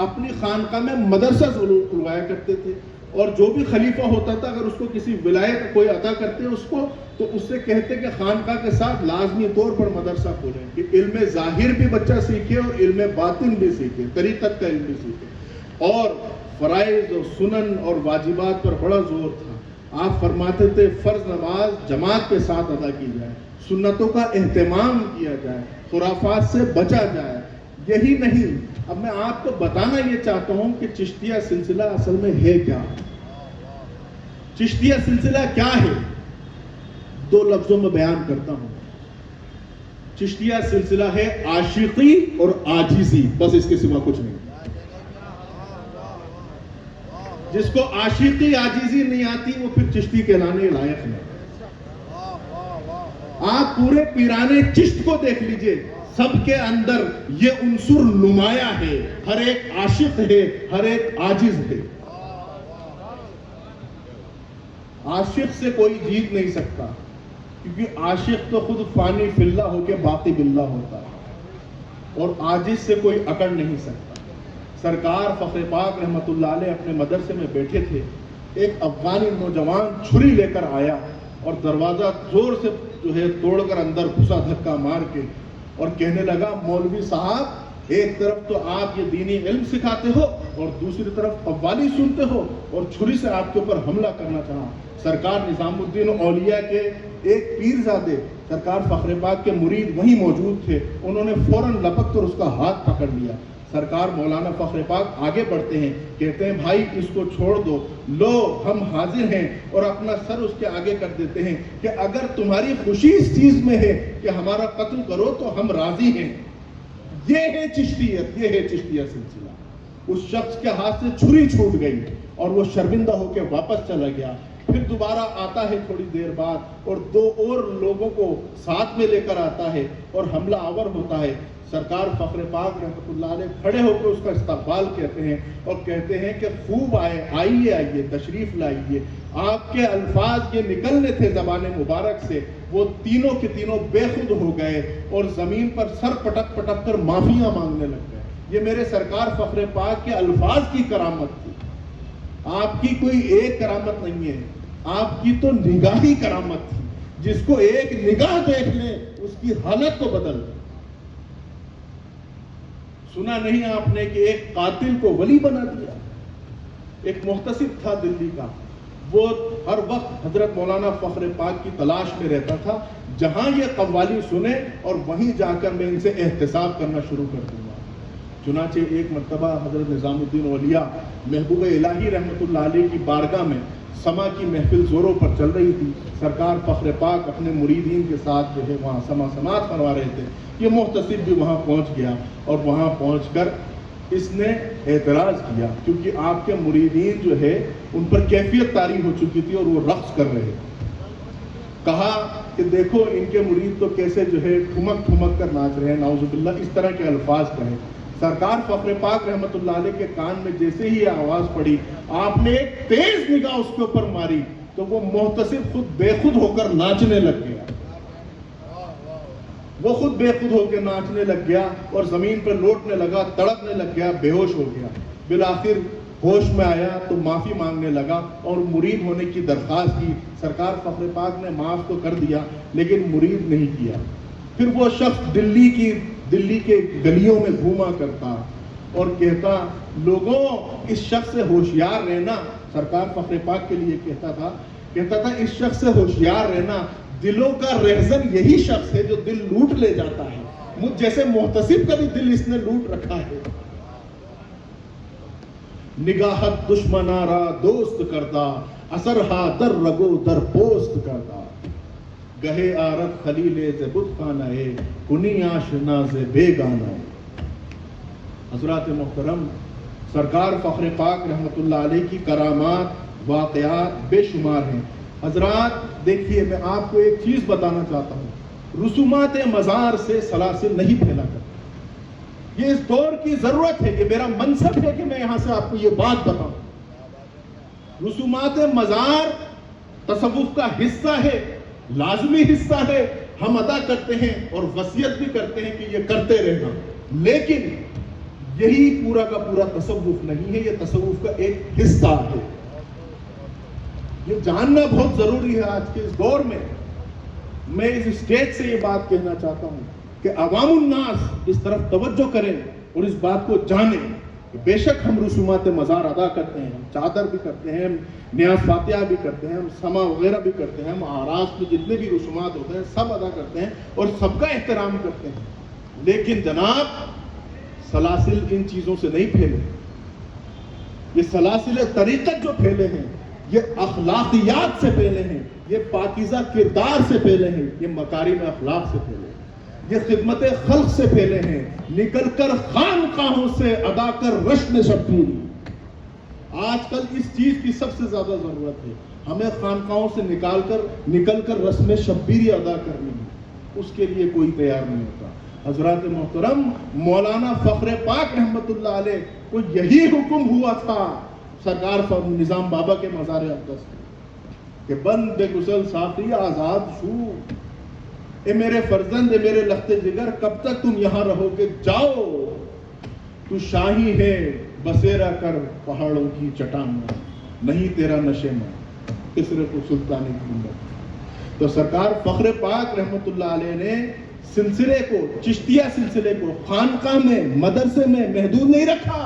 اپنی خانقاہ میں مدرسہ ضرور کھلوایا کرتے تھے، اور جو بھی خلیفہ ہوتا تھا اگر اس کو کسی ولایت کوئی عطا کرتے اس کو، تو اس سے کہتے کہ خانقاہ کے ساتھ لازمی طور پر مدرسہ کھولیں کہ علم ظاہر بھی بچہ سیکھے اور علم باطن بھی سیکھے، طریقت کا علم بھی سیکھے۔ اور فرائض اور سنن اور واجبات پر بڑا زور تھا۔ آپ فرماتے تھے فرض نماز جماعت کے ساتھ ادا کی جائے، سنتوں کا اہتمام کیا جائے، خرافات سے بچا جائے۔ یہی نہیں، اب میں آپ کو بتانا یہ چاہتا ہوں کہ چشتیہ سلسلہ اصل میں ہے کیا۔ چشتیہ سلسلہ کیا ہے؟ 2 لفظوں میں بیان کرتا ہوں۔ چشتیہ سلسلہ ہے عاشقی اور عاجزی، بس اس کے سوا کچھ نہیں۔ جس کو عاشقی عاجزی نہیں آتی وہ پھر چشتی کہلانے لائق نہیں۔ آپ پورے پیرانے چشت کو دیکھ لیجئے، سب کے اندر یہ عنصر نمایاں ہے، ہر ایک عاشق ہے، ہر ایک عاجز ہے۔ عاشق سے کوئی جیت نہیں سکتا، کیونکہ عاشق تو خود فانی فی اللہ ہو کے باقی باللہ ہوتا ہے، اور عاجز سے کوئی اکڑ نہیں سکتا۔ سرکار فخر پاک رحمۃ اللہ علیہ اپنے مدرسے میں بیٹھے تھے، ایک افغانی نوجوان چھری لے کر آیا اور دروازہ زور سے توڑ کر اندر گھسا دھکا مار کے، اور کہنے لگا مولوی صاحب ایک طرف تو آپ یہ دینی علم سکھاتے ہو اور دوسری طرف قوالی سنتے ہو، اور چھری سے آپ کے اوپر حملہ کرنا چاہا۔ سرکار نظام الدین اولیاء کے ایک پیرزادے سرکار فخر پاک کے مرید وہیں موجود تھے، انہوں نے فوراً لپک کر اس کا ہاتھ پکڑ لیا۔ سرکار مولانا فخر پاک آگے بڑھتے ہیں، کہتے ہیں بھائی اس کو چھوڑ دو، لو ہم حاضر ہیں، اور اپنا سر اس کے آگے کر دیتے ہیں کہ اگر تمہاری خوشی اس چیز میں ہے کہ ہمارا قتل کرو تو ہم راضی ہیں۔ یہ ہے چشتیت، یہ ہے چشتیہ سلسلہ۔ اس شخص کے ہاتھ سے چھری چھوٹ گئی اور وہ شرمندہ ہو کے واپس چلا گیا۔ پھر دوبارہ آتا ہے تھوڑی دیر بعد اور 2 اور لوگوں کو ساتھ میں لے کر آتا ہے اور حملہ آور ہوتا ہے۔ سرکار فخر پاک رحمۃ اللہ علیہ کھڑے ہو کے اس کا استقبال کرتے ہیں اور کہتے ہیں کہ خوب آئیے تشریف لائیے۔ آپ کے الفاظ یہ نکلنے تھے زبان مبارک سے، وہ تینوں کے تینوں بے خود ہو گئے اور زمین پر سر پٹک پٹک کر معافیاں مانگنے لگ گئے۔ یہ میرے سرکار فخر پاک کے الفاظ کی کرامت تھی۔ آپ کی کوئی ایک کرامت نہیں ہے، آپ کی تو نگاہی کرامت تھی، جس کو ایک نگاہ دیکھ لے اس کی حالت کو بدل دے۔ سنا نہیں آپ نے کہ ایک قاتل کو ولی بنا دیا؟ ایک محتسب تھا دلی کا، وہ ہر وقت حضرت مولانا فخر پاک کی تلاش میں رہتا تھا، جہاں یہ قوالی سنے اور وہیں جا کر میں ان سے احتساب کرنا شروع کر دوں گا۔ چنانچہ ایک مرتبہ حضرت نظام الدین اولیاء محبوب الہی رحمۃ اللہ علیہ کی بارگاہ میں سما کی محفل زوروں پر چل رہی تھی. سرکار فخر پاک اپنے مریدین کے ساتھ جو ہے وہاں سماعت فرما رہے تھے. یہ محتسب بھی وہاں پہنچ گیا اور وہاں پہنچ کر اس نے اعتراض کیا کیونکہ آپ کے مریدین جو ہے ان پر کیفیت طاری ہو چکی تھی اور وہ رقص کر رہے تھے. کہا کہ دیکھو ان کے مرید تو کیسے جو ہے ٹھمک ٹھمک کر ناچ رہے ہیں، نعوذ باللہ اس طرح کے الفاظ کہیں. سرکار فخر پاک رحمت اللہ علیہ کے کان میں جیسے ہی یہ آواز پڑی، آپ نے ایک تیز نگاہ اس کے اوپر ماری تو وہ محتسب خود بے خود ہو کر ناچنے لگ گیا. وہ خود بے خود ہو کے ناچنے لگ گیا اور زمین پر لوٹنے لگا، تڑپنے لگ گیا، بے ہوش ہو گیا. بالآخر ہوش میں آیا تو معافی مانگنے لگا اور مرید ہونے کی درخواست کی. سرکار فخر پاک نے معاف تو کر دیا لیکن مرید نہیں کیا. پھر وہ شخص دلی کے گلیوں میں گھوما کرتا اور کہتا لوگوں اس شخص سے ہوشیار رہنا. سرکار فخر پاک کے لیے کہتا تھا اس شخص سے ہوشیار رہنا، دلوں کا رہزن یہی شخص ہے جو دل لوٹ لے جاتا ہے. مجھ جیسے محتسب کا بھی دل اس نے لوٹ رکھا ہے. نگاہت دشمنارا دوست کرتا، اثرہا در رگو در پوست کرتا. گہے آرت خلیلے ز بت خانہ کنی آشنا ز بیگانہ. حضرات محترم، سرکار فخر پاک رحمت اللہ علیہ کی کرامات واقعات بے شمار ہیں. حضرات دیکھیے، میں آپ کو ایک چیز بتانا چاہتا ہوں، رسومات مزار سے سلاسل نہیں پھیلا کرتے. یہ اس دور کی ضرورت ہے، یہ میرا منصب ہے کہ میں یہاں سے آپ کو یہ بات بتاؤں. رسومات مزار تصوف کا حصہ ہے، لازمی حصہ ہے. ہم ادا کرتے ہیں اور وصیت بھی کرتے ہیں کہ یہ کرتے رہنا، لیکن یہی پورا کا پورا تصوف نہیں ہے. یہ تصوف کا ایک حصہ ہے. یہ جاننا بہت ضروری ہے آج کے اس دور میں. میں اس اسٹیج سے یہ بات کہنا چاہتا ہوں کہ عوام الناس اس طرف توجہ کریں اور اس بات کو جانیں کہ بے شک ہم رسومات مزار ادا کرتے ہیں، ہم چادر بھی کرتے ہیں، ہم نیاز فاتحہ بھی کرتے ہیں، ہم سما وغیرہ بھی کرتے ہیں، ہم آراس میں جتنے بھی رسومات ہوتے ہیں سب ادا کرتے ہیں اور سب کا احترام کرتے ہیں. لیکن جناب سلاسل ان چیزوں سے نہیں پھیلے. یہ سلاسل طریقت جو پھیلے ہیں یہ اخلاقیات سے پھیلے ہیں، یہ پاکیزہ کردار سے پھیلے ہیں، یہ مکارم اخلاق سے پھیلے ہیں، یہ خدمت خلق سے پھیلے ہیں. نکل کر خانقاہوں سے ادا کر رشن شبیری. آج کل اس چیز کی سب سے زیادہ ضرورت ہے. ہمیں خانقاہوں سے نکل کر رسم شبیری ادا کرنی ہے. اس کے لیے کوئی تیار نہیں ہوتا. حضرات محترم، مولانا فخر پاک رحمت اللہ علیہ کو یہی حکم ہوا تھا سرکار نظام بابا کے مزار اقدس کہ بند بے گسل ساقی آزاد شو. اے میرے فرزند، اے میرے لخت جگر، کب تک تم یہاں رہو گے؟ جاؤ، تو شاہی ہے بسیرا کر پہاڑوں کی چٹان میں، نہیں تیرا نشے میں کسرے کو سلطانی گنبد. تو سرکار فخر پاک رحمت اللہ علیہ نے سلسلے کو، چشتیہ سلسلے کو خانقاہ میں، مدرسے میں محدود نہیں رکھا.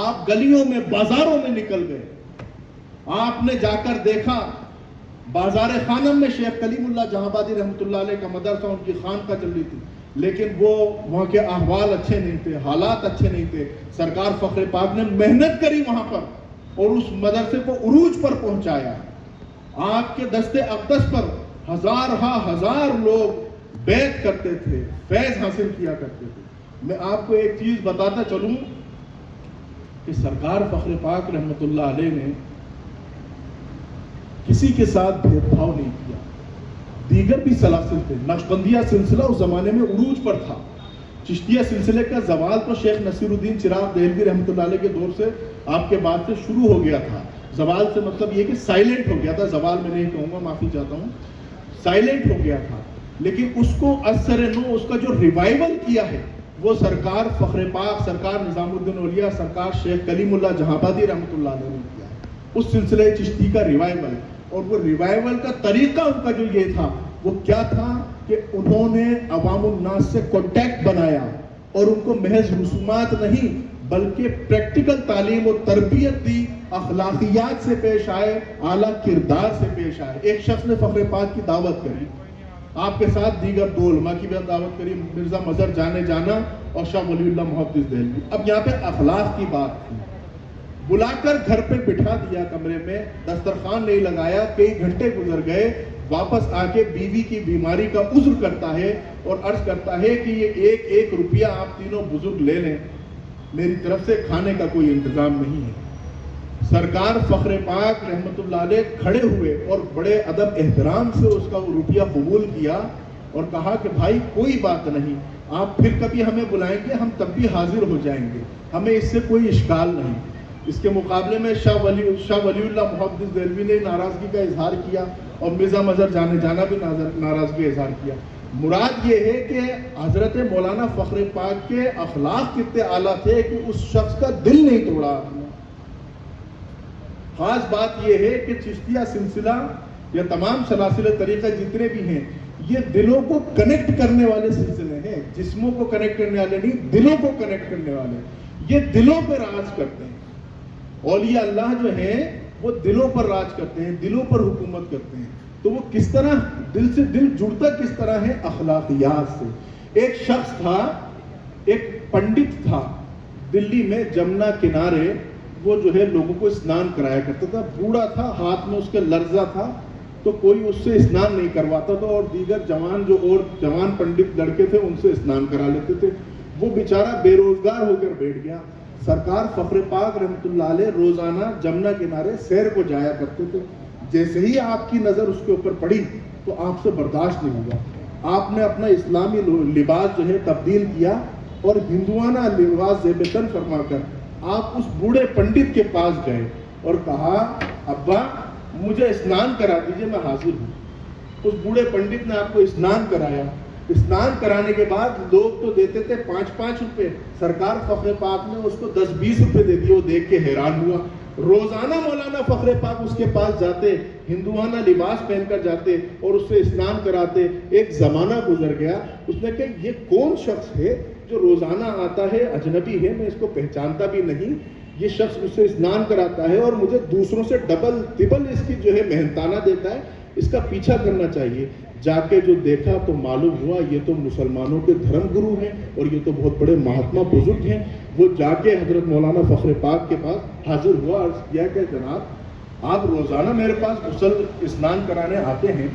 آپ گلیوں میں، بازاروں میں نکل گئے. آپ نے جا کر دیکھا بازار خانم میں شیخ کلیم اللہ جہاں آبادی رحمت اللہ علیہ کا مدرسہ، ان کی خانقاہ چل رہی تھی، لیکن وہ وہاں کے احوال اچھے نہیں تھے، حالات اچھے نہیں تھے. سرکار فخر پاک نے محنت کری وہاں پر اور اس مدرسے کو عروج پر پہنچایا. آپ کے دست اقدس پر ہزار لوگ بیعت کرتے تھے، فیض حاصل کیا کرتے تھے. میں آپ کو ایک چیز بتاتا چلوں کہ سرکار فخر پاک رحمت اللہ علیہ نے کسی کے ساتھ بھید بھاؤ نہیں کیا. دیگر بھی سلاسل تھے. نقشبندیہ سلسلہ اس زمانے میں عروج پر تھا. چشتیہ سلسلے کا زوال تو شیخ نصیر الدین چراغ دہلوی رحمت اللہ علیہ کے دور سے، آپ کے بعد سے شروع ہو گیا تھا. زوال سے مطلب یہ کہ سائلنٹ ہو گیا تھا. زوال میں نہیں کہوں گا، معافی چاہتا ہوں، سائلنٹ ہو گیا تھا. لیکن اس کو اثر نو، اس کا جو ریوائول کیا ہے وہ سرکار فخر پاک، سرکار نظام الدین اولیاء، سرکار شیخ کلیم اللہ جہاں آبادی رحمت اللہ علیہ نے کیا. اس سلسلے چشتی کا ریوائول، اور وہ ریوائول کا طریقہ ان کا جو یہ تھا وہ کیا تھا کہ انہوں نے عوام الناس سے کانٹیکٹ بنایا اور ان کو محض رسومات نہیں بلکہ پریکٹیکل تعلیم اور تربیت دی. اخلاقیات سے پیش آئے، اعلیٰ کردار سے پیش آئے. ایک شخص نے فخر پاک کی دعوت کری، آپ کے ساتھ دیگر دو علماء کی بھی دعوت کری. مرزا مظہر جانا اور شاہ ولی اللہ محدث دہلوی. اب یہاں پہ اخلاق کی بات تھی. بلا کر گھر پہ بٹھا دیا کمرے میں, دسترخوان نہیں لگایا, کئی گھنٹے گزر گئے, واپس آ کے بیوی کی بیماری کا عذر کرتا ہے اور عرض کرتا ہے کہ یہ ایک ایک روپیہ آپ تینوں بزرگ لے لیں, میری طرف سے کھانے کا کوئی انتظام نہیں ہے. سرکار فخر پاک رحمت اللہ علیہ کھڑے ہوئے اور بڑے ادب احترام سے اس کا وہ روپیہ قبول کیا اور کہا کہ بھائی کوئی بات نہیں, آپ پھر کبھی ہمیں بلائیں گے, ہم تب بھی حاضر ہو جائیں گے, ہمیں اس سے کوئی اشکال نہیں. اس کے مقابلے میں شاہ ولی اللہ محدث دہلوی نے ناراضگی کا اظہار کیا اور مرزا مظہر جانا بھی ناراضگی کا اظہار کیا. مراد یہ ہے کہ حضرت مولانا فخر پاک کے اخلاق کتنے اعلیٰ تھے کہ اس شخص کا دل نہیں توڑا. خاص بات یہ ہے کہ چشتیہ سلسلہ یا تمام سلاسل طریقہ جتنے بھی ہیں یہ دلوں کو کنیکٹ کرنے والے سلسلے ہیں, جسموں کو کنیکٹ کرنے والے نہیں, دلوں کو کنیکٹ کرنے والے. یہ دلوں پہ راج کرتے ہیں. اولیاء اللہ جو ہیں وہ دلوں پر راج کرتے ہیں, دلوں پر حکومت کرتے ہیں. تو وہ کس طرح دل سے دل جڑتا کس طرح ہے؟ اخلاقیات سے. ایک شخص تھا, ایک پنڈت تھا دلی میں جمنا کنارے, وہ جو ہے لوگوں کو اسنان کرایا کرتا تھا. بوڑھا تھا, ہاتھ میں اس کے لرزہ تھا, تو کوئی اس سے اسنان نہیں کرواتا تھا اور دیگر جوان پنڈت لڑکے تھے ان سے اسنان کرا لیتے تھے. وہ بیچارہ بے روزگار ہو کر بیٹھ گیا. سرکار فخر پاک رحمت اللہ علیہ روزانہ جمنا کنارے سیر کو جایا کرتے تھے. جیسے ہی آپ کی نظر اس کے اوپر پڑی تو آپ سے برداشت نہیں ہوا. آپ نے اپنا اسلامی لباس جو ہے تبدیل کیا اور ہندوانہ لباس زیب تن فرما کر آپ اس بوڑھے پنڈت کے پاس گئے اور کہا ابا مجھے اسنان کرا دیجئے, میں حاضر ہوں. اس بوڑھے پنڈت نے آپ کو اسنان کرایا. اسنان کرانے کے بعد لوگ تو دیتے تھے 5-5 روپے, سرکار فخر پاک نے اس کو 10-20 روپے دے دیے. وہ دیکھ کے حیران ہوا. روزانہ مولانا فخر پاک اس کے پاس جاتے, ہندوانہ لباس پہن کر جاتے اور اس سے اسنان کراتے. ایک زمانہ گزر گیا. اس نے کہا یہ کون شخص ہے جو روزانہ آتا ہے, اجنبی ہے, میں اس کو پہچانتا بھی نہیں, یہ شخص مجھ سے اسنان کراتا ہے اور مجھے دوسروں سے ڈبل ٹربل اس کی جو ہے محنتانہ دیتا ہے, اس کا پیچھا کرنا چاہیے. جا کے جو دیکھا تو معلوم ہوا یہ تو مسلمانوں کے دھرم گرو ہیں اور یہ تو بہت بڑے مہاتما بزرگ ہیں. وہ جا کے حضرت مولانا فخر پاک کے پاس حاضر ہوا, عرض کیا کہ جناب آپ روزانہ میرے پاس غسل اسنان کرانے آتے ہیں,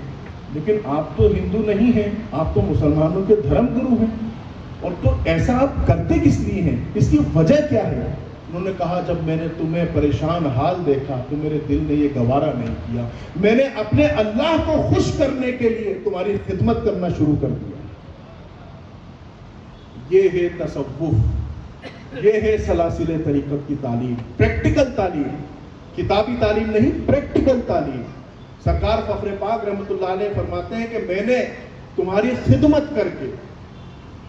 لیکن آپ تو ہندو نہیں ہیں, آپ تو مسلمانوں کے دھرم گرو ہیں, اور تو ایسا آپ کرتے کس لیے ہیں, اس کی وجہ کیا ہے؟ انہوں نے کہا جب میں نے تمہیں پریشان حال دیکھا تو میرے دل نے یہ گوارا نہیں کیا, میں نے اپنے اللہ کو خوش کرنے کے لیے تمہاری خدمت کرنا شروع کر دیا. یہ ہے تصوف, یہ ہے سلاسل طریقت کی تعلیم, پریکٹیکل تعلیم, کتابی تعلیم نہیں, پریکٹیکل تعلیم. سرکار فخر پاک رحمت اللہ علیہ فرماتے ہیں کہ میں نے تمہاری خدمت کر کے,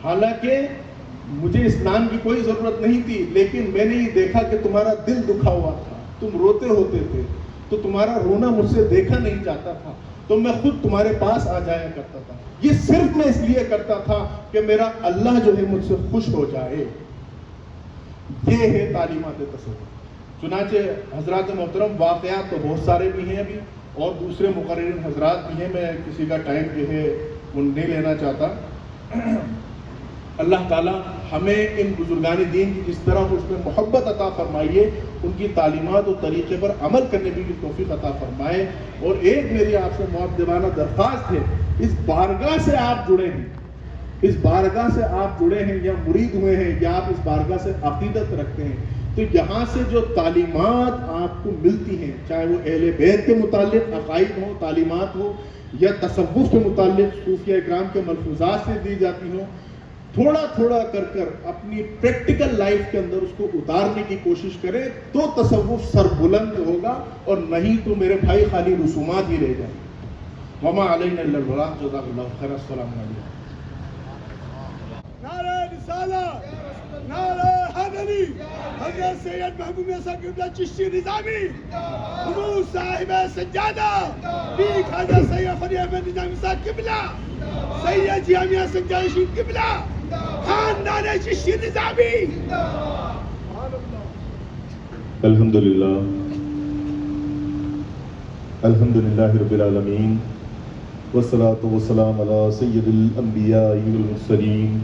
حالانکہ مجھے اسنان کی کوئی ضرورت نہیں تھی, لیکن میں نے یہ دیکھا کہ تمہارا دل دکھا ہوا تھا, تم روتے ہوتے تھے, تو تمہارا رونا مجھ سے دیکھا نہیں جاتا تھا, تو میں خود تمہارے پاس آ جایا کرتا تھا. یہ صرف میں اس لیے کرتا تھا کہ میرا اللہ جو ہے مجھ سے خوش ہو جائے. یہ ہے تعلیمات تصوف. چنانچہ حضرات محترم واقعات تو بہت سارے بھی ہیں ابھی, اور دوسرے مقررین حضرات بھی ہیں, میں کسی کا ٹائم جو ہے وہ نہیں لینا چاہتا. اللہ تعالیٰ ہمیں ان بزرگان دین کی جس طرح اس میں محبت عطا فرمائیے, ان کی تعلیمات و طریقے پر عمل کرنے کی توفیق عطا فرمائے. اور ایک میری آپ سے مؤدبانہ درخواست ہے, اس بارگاہ سے آپ جڑے ہیں, اس بارگاہ سے آپ جڑے ہیں یا مرید ہوئے ہیں یا آپ اس بارگاہ سے عقیدت رکھتے ہیں, تو یہاں سے جو تعلیمات آپ کو ملتی ہیں, چاہے وہ اہل بیت کے متعلق عقائد ہوں, تعلیمات ہوں, یا تصوف کے متعلق صوفیہ اکرام کے ملفوظات سے دی جاتی ہوں, تھوڑا تھوڑا کر اپنی پریکٹیکل لائف کے اندر اس کو اتارنے کی کوشش کریں, تو تصوف سربلند ہوگا, اور نہیں تو میرے بھائی خالی رسومات ہی رہ جائیں. وما علینا الا البلاغ. جزاک اللہ خیر. السلام علیکم. نعرہ رسالہ, نعرہ حیدری, حضرت سید محبوب صاحب قبلہ چشتی نظامی, حضور صاحب سجادہ, پیر حضرت سید فری احمد نظامی صاحب قبلہ, سید جامعہ سجادہ شریف قبلہ, خاندان چشتی نظامی. الحمدللہ, الحمدللہ رب العالمین, والصلاة والسلام علی سید الانبیاء والمرسلین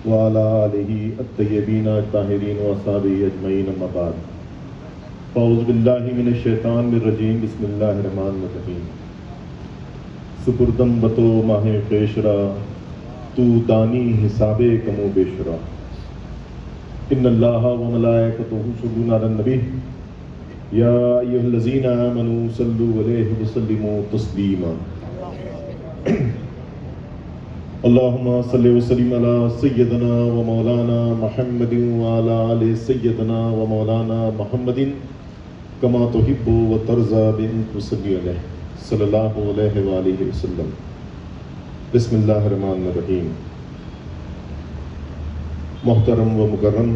وعلى آلہ الطیبین الطاہرین وأصحابہ اجمعین اما بعد اعوذ باللہ من الشیطان الرجیم بسم اللہ الرحمن الرحیم سپردم بتو ماہ پیشرا تو دانی حساب کمو بیشرا ان اللہ وملائکتہ یصلون علی النبی یا ایھا الذین آمنوا صلوا علیہ وسلموا تسلیما اللہم صلی وسلم علی سیدنا و مولانا محمد وعلی آل سیدنا و مولانا محمد کما تحب و ترضى بأن تصلی علیہ صلی اللہ علیہ وآلہ وسلم بسم اللہ الرحمن الرحیم محترم و مکرم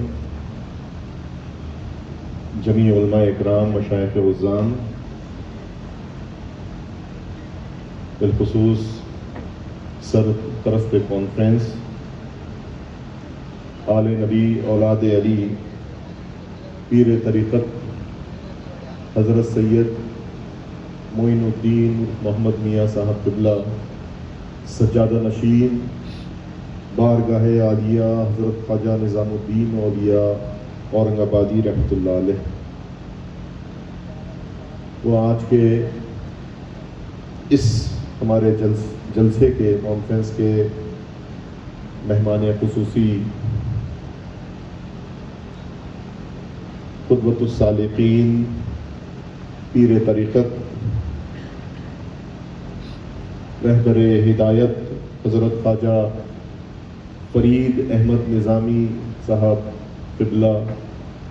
جمیع علماء اکرام مشائخ عظام بالخصوص سر طرف کانفرنس آل نبی اولاد علی پیر طریقت حضرت سید معین الدین محمد میاں صاحب قبلہ سجادہ نشین بارگاہ عالیہ حضرت خواجہ نظام الدین اولیاء اورنگ آبادی رحمۃ اللہ علیہ، وہ آج کے اس ہمارے جلسے کے کانفرنس کے مہمان خصوصی قدوۃ الصالحین پیر طریقت رہبر ہدایت حضرت خواجہ فرید احمد نظامی صاحب قبلہ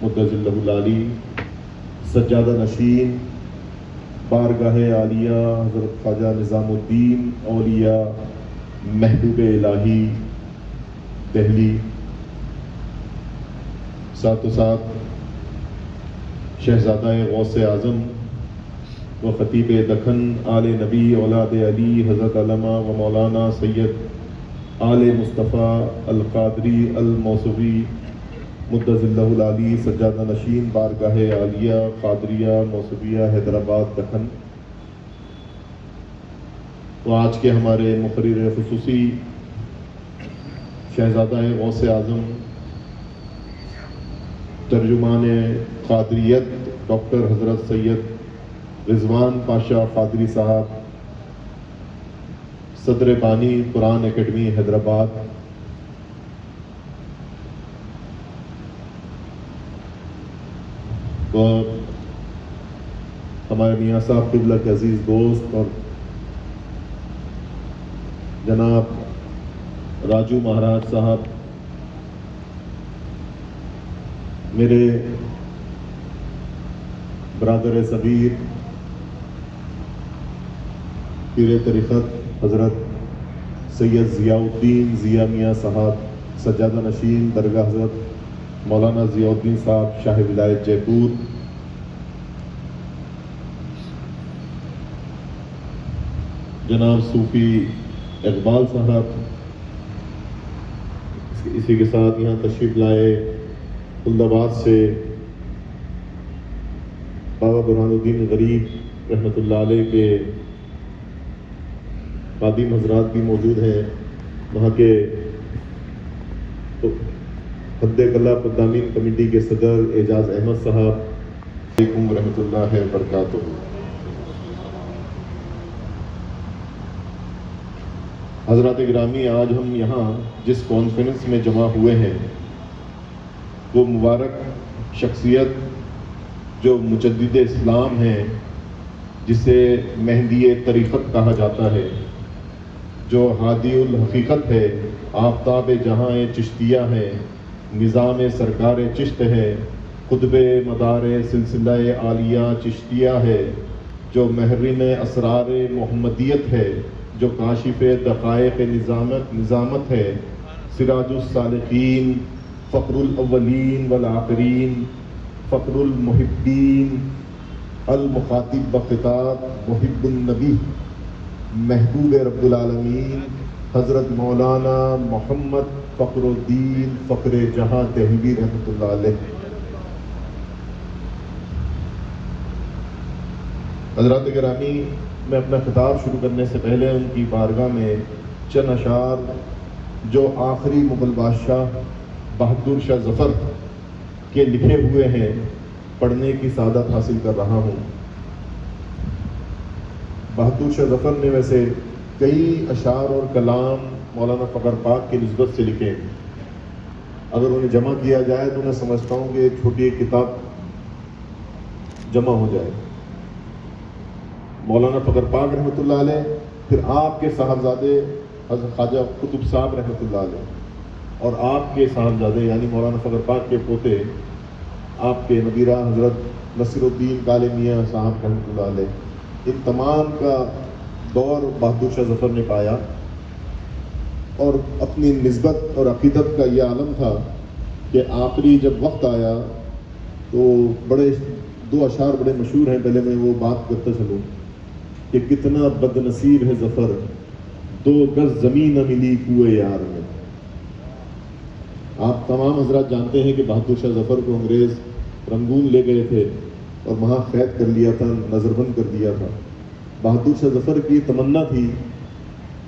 مدظ اللہ العالی سجادہ نشین بارگاہ عالیہ حضرت خواجہ نظام الدین اولیاء محبوب الہی دہلی، ساتھ و ساتھ شہزادہ غوث اعظم و خطیب دکن آل نبی اولاد علی حضرت علامہ و مولانا سید آل مصطفیٰ القادری الموصوی مدظ اللہ العالی سجادہ نشین بارگاہ عالیہ قادریہ موصویہ حیدرآباد دکن، تو آج کے ہمارے مقرر خصوصی شہزادہ غوث اعظم ترجمان قادریت ڈاکٹر حضرت سید رضوان پاشا قادری صاحب صدر بانی قرآن اکیڈمی حیدرآباد، اور ہمارے میاں صاحب قبلہ کے عزیز دوست اور جناب راجو مہاراج صاحب، میرے برادر صغیر پیر طریقت حضرت سید ضیاء الدین ضیاء میاں صاحب سجادہ نشین درگاہ حضرت مولانا ضیاء الدین صاحب شاہ ولایت جے پور، جناب صوفی اقبال صاحب، اسی کے ساتھ یہاں تشریف لائے خلدآباد سے بابا برہان الدین غریب رحمۃ اللہ علیہ کے خادم حضرات بھی موجود ہیں، وہاں کے حد کلہ قدامین کمیٹی کے صدر اعجاز احمد صاحب، علیکم ورحمۃ اللہ وبرکاتہ۔ حضرات گرامی، آج ہم یہاں جس کانفرنس میں جمع ہوئے ہیں وہ مبارک شخصیت جو مجدد اسلام ہے، جسے مہدی طریقت کہا جاتا ہے، جو ہادی الحقیقت ہے، آفتاب جہاں چشتیہ ہے، نظام سرکار چشت ہے، قطب مدار سلسلہ عالیہ چشتیہ ہے، جو محرم اسرار محمدیت ہے، جو کاشف دقائق نظامت ہے، سراج الصالحین، فخر الاولین والآخرین، فخر المحبین، المخاطب بخطاب محب النبی، محبوب رب العالمین، حضرت مولانا محمد فخر الدین فخر جہاں دہلوی رحمۃ اللہ علیہ۔ حضرات گرامی، میں اپنا خطاب شروع کرنے سے پہلے ان کی بارگاہ میں چند اشعار جو آخری مغل بادشاہ بہادر شاہ ظفر کے لکھے ہوئے ہیں پڑھنے کی سعادت حاصل کر رہا ہوں۔ بہادر شاہ ظفر نے ویسے کئی اشعار اور کلام مولانا فخر پاک کی نسبت سے لکھے ہیں۔ اگر انہیں جمع کیا جائے تو میں سمجھتا ہوں کہ ایک چھوٹی کتاب جمع ہو جائے۔ مولانا فخر پاک رحمۃ اللہ علیہ، پھر آپ کے صاحبزادے حضرت خواجہ قطب صاحب رحمۃ اللہ علیہ، اور آپ کے صاحبزادے یعنی مولانا فخر پاک کے پوتے آپ کے نبیرہ حضرت نصیر الدین کالے میاں صاحب رحمۃ اللہ علیہ، ان تمام کا دور بہادر شاہ ظفر نے پایا، اور اپنی نسبت اور عقیدت کا یہ عالم تھا کہ آخری جب وقت آیا تو بڑے دو اشعار بڑے مشہور ہیں، پہلے میں وہ بات کرتا چلوں کہ کتنا بد نصیب ہے ظفر، 2 گز زمین نہ ملی کوئے یار میں۔ آپ تمام حضرات جانتے ہیں کہ بہادر شاہ ظفر کو انگریز رنگون لے گئے تھے اور وہاں قید کر لیا تھا، نظر بند کر دیا تھا۔ بہادر شاہ ظفر کی تمنا تھی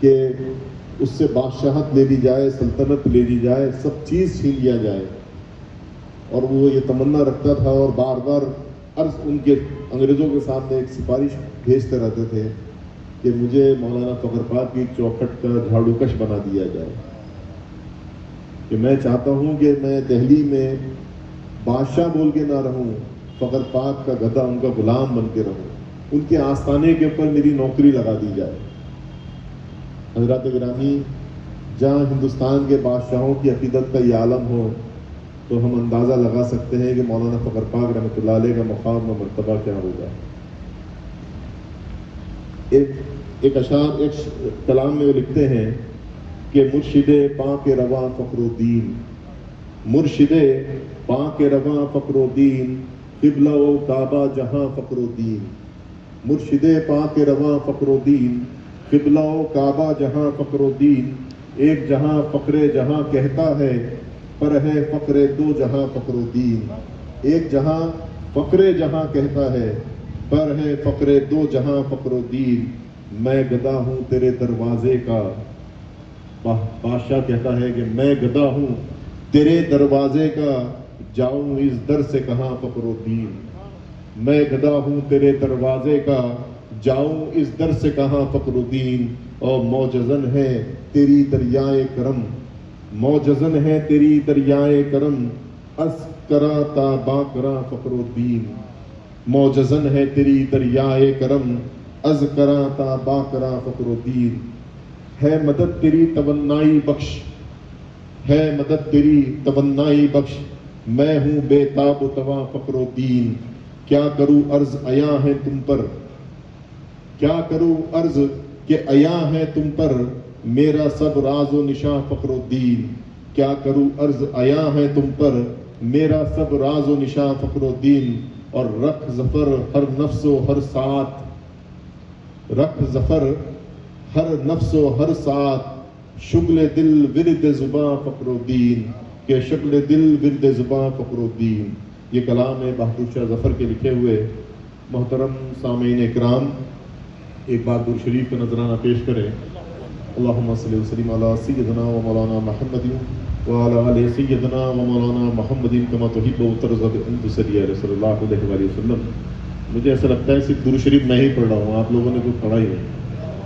کہ اس سے بادشاہت لے لی جائے، سلطنت لے لی جائے، سب چیز چھین لیا جائے، اور وہ یہ تمنا رکھتا تھا اور بار بار عرض ان کے انگریزوں کے سامنے ایک سفارش بھیجتے رہتے تھے کہ مجھے مولانا فخر پاک کی چوکھٹ کا جھاڑو کش بنا دیا جائے، کہ میں چاہتا ہوں کہ میں دہلی میں بادشاہ بول کے نہ رہوں، فخر پاک کا گدھا، ان کا غلام بن کے رہوں، ان کے آستانے کے اوپر میری نوکری لگا دی جائے۔ حضرات گرامی، جہاں ہندوستان کے بادشاہوں کی عقیدت کا یہ عالم ہو تو ہم اندازہ لگا سکتے ہیں کہ مولانا فخر پاک رحمۃ اللہ علیہ کا مقام و مرتبہ کیا ہوگا۔ ایک اشعار، ایک کلام میں وہ لکھتے ہیں کہ مرشد پاک رواں فخر الدین، مرشد پاک رواں فخر الدین، قبلہ و کعبہ جہاں فخر الدین، مرشد پاک رواں فخر الدین، قبلہ و کعبہ جہاں فخر الدین، ایک جہاں فخر جہاں کہتا ہے پر ہے فخر 2 جہاں فخر الدین، ایک جہاں فخر جہاں کہتا ہے پر ہے فخر 2 جہاں فخر الدین، میں گدا ہوں تیرے دروازے کا، بادشاہ کہتا ہے کہ میں گدا ہوں تیرے دروازے کا، جاؤں اس در سے کہاں فخر الدین، میں گدا ہوں تیرے دروازے کا، جاؤں اس در سے کہاں فخر الدین، اور موجزن ہے تیری دریائے کرم، موجزن ہے تیری دریائے کرم، از کرا تا با کرا فخر الدین، موجزن ہے تیری دریائے کرم، از کرا تا با کرا فخر الدین، ہے مدد تیری توانائی بخش، ہے مدد تیری توانائی بخش، میں ہوں بے تاب و تواں فخر الدین، کیا کروں عرض عیاں ہے تم پر، کیا کروں عرض کہ عیاں ہے تم پر، میرا سب راز و نشاں فخر الدین، کیا کروں عرض عیاں ہے تم پر، میرا سب راز و نشاں فخر الدین، اور رکھ ظفر ہر نفس و ہر ساتھ، رکھ ظفر ہر نفس و ہر ساتھ، شغل دل ورد زباں فخر الدین، کہ شغل دل ورد زباں فخر الدین۔ یہ کلام ہے بہادر شاہ ظفر کے لکھے ہوئے۔ محترم سامعین اکرام، ایک بار درود شریف کا نذرانہ پیش کریں۔ اللہم صلی وسلم علی سیدنا و مولانا محمد وعلی آل سیدنا و مولانا محمد کما تحب و ترضى ان تصلی علیہ صلی اللہ علیہ وآلہ وسلم۔ مجھے ایسا لگتا ہے صرف درود شریف میں ہی پڑھ رہا ہوں، آپ لوگوں نے کچھ پڑھا ہی نہیں،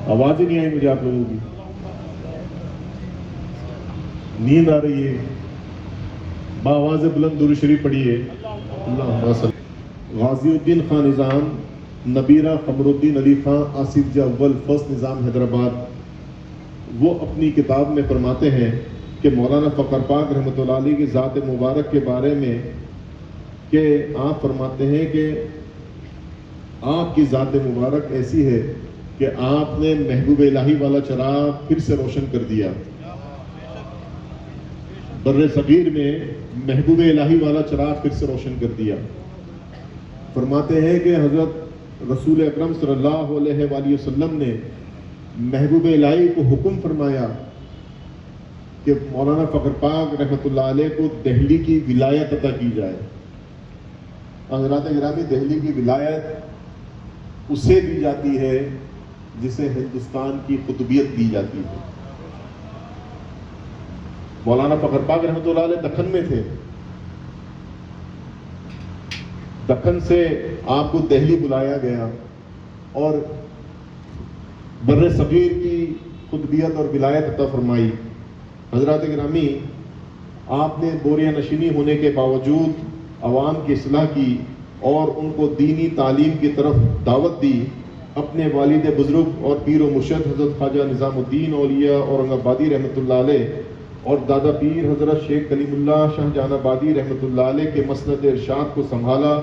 آواز ہی نہیں آئی مجھے آپ لوگوں کی، نیند آ رہی ہے۔ بآواز بلند درود شریف پڑھیے۔ اللہم صلی۔ غازی الدین خان نظام، نبیرہ قمر الدین علی خان آصف جا اول فرسٹ نظام حیدرآباد، وہ اپنی کتاب میں فرماتے ہیں کہ مولانا فخر پاک رحمۃ اللہ علیہ کی ذات مبارک کے بارے میں کہ آپ فرماتے ہیں کہ آپ کی ذات مبارک ایسی ہے کہ آپ نے محبوب الہی والا چراغ پھر سے روشن کر دیا۔ بر صغیر میں محبوب الہی والا چراغ پھر سے روشن کر دیا۔ فرماتے ہیں کہ حضرت رسول اکرم صلی اللہ علیہ وآلہ وسلم نے محبوب الہی کو حکم فرمایا کہ مولانا فخر پاک رحمۃ اللہ علیہ کو دہلی کی ولایت عطا کی جائے۔ حضرات گرامی، دہلی کی ولایت اسے دی جاتی ہے جسے ہندوستان کی قطبیت دی جاتی ہے۔ مولانا فخر پاک رحمۃ اللہ علیہ دکن میں تھے. دکن سے آپ کو دہلی بلایا گیا اور بر صغیر کی قطبیت اور ولایت عطا فرمائی. حضرات گرامی، آپ نے بوریہ نشینی ہونے کے باوجود عوام کی اصلاح کی اور ان کو دینی تعلیم کی طرف دعوت دی. اپنے والد بزرگ اور پیر و مرشد حضرت خواجہ نظام الدین اولیاء اورنگ آبادی رحمۃ اللہ علیہ اور دادا پیر حضرت شیخ کلیم اللہ شاہ جہان آبادی رحمۃ اللہ علیہ کے مسند ارشاد کو سنبھالا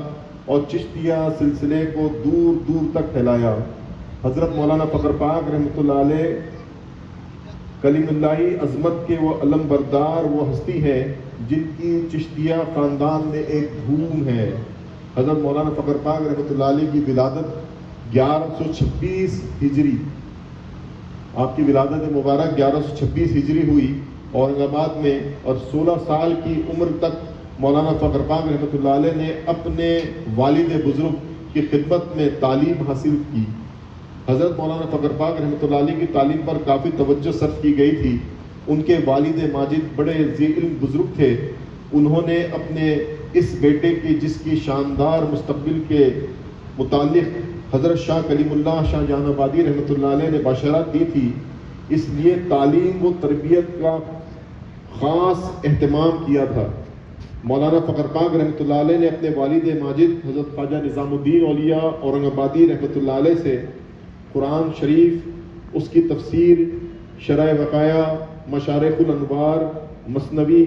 اور چشتیہ سلسلے کو دور دور تک پھیلایا. حضرت مولانا فخر پاک رحمۃ اللہ علیہ کلیم اللہی عظمت کے وہ علم بردار وہ ہستی ہے جن کی چشتیہ خاندان میں ایک دھوم ہے. حضرت مولانا فخر پاک رحمۃ اللہ علیہ کی ولادت 1126 ہجری، آپ کی ولادت مبارک 1126 ہجری ہوئی اورنگ آباد میں، اور 16 سال کی عمر تک مولانا فخر پاک رحمۃ اللہ علیہ نے اپنے والد بزرگ کی خدمت میں تعلیم حاصل کی. حضرت مولانا فخر پاک رحمۃ اللہ علیہ کی تعلیم پر کافی توجہ صرف کی گئی تھی. ان کے والد ماجد بڑے ذی علم بزرگ تھے. انہوں نے اپنے اس بیٹے کی جس کی شاندار مستقبل کے متعلق حضرت شاہ کلیم اللہ شاہ جہان آبادی رحمۃ اللہ علیہ نے بشارت دی تھی، اس لیے تعلیم و تربیت کا خاص اہتمام کیا تھا. مولانا فخر پاک رحمۃ اللہ علیہ نے اپنے والد ماجد حضرت خواجہ نظام الدین اولیاء اورنگ آبادی رحمۃ اللہ علیہ سے قرآن شریف، اس کی تفسیر، شرح وقایہ، مشارق الانوار، مثنوی،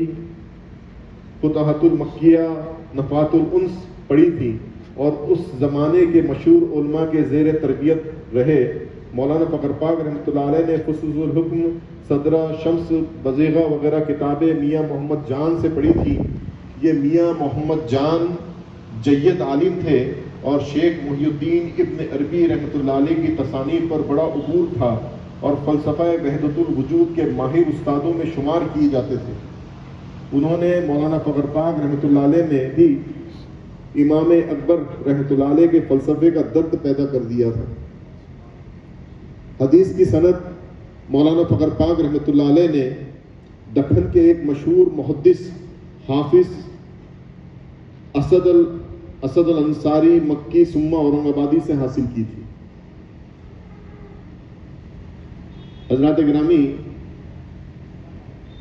فتوحات المکیہ، نفحات الانس پڑھی تھی اور اس زمانے کے مشہور علماء کے زیر تربیت رہے. مولانا فخر پاک رحمۃ اللہ علیہ نے خصوص الحکم، صدرہ، شمس، بزیغہ وغیرہ کتابیں میاں محمد جان سے پڑھی تھی. یہ میاں محمد جان جید عالم تھے اور شیخ محی الدین ابن عربی رحمۃ اللہ علیہ کی تصانیف پر بڑا عبور تھا اور فلسفہ وحدت الوجود کے ماہر استادوں میں شمار کیے جاتے تھے. انہوں نے مولانا فخر پاک رحمۃ اللہ علیہ میں بھی امام اکبر رحمۃ اللہ علیہ کے فلسفے کا درد پیدا کر دیا تھا. حدیث کی سند مولانا فخر پاک رحمۃ اللہ علیہ نے دکن کے ایک مشہور محدث حافظ اسد الانصاری مکی ثم اورنگ آبادی سے حاصل کی تھی. حضرات گرامی،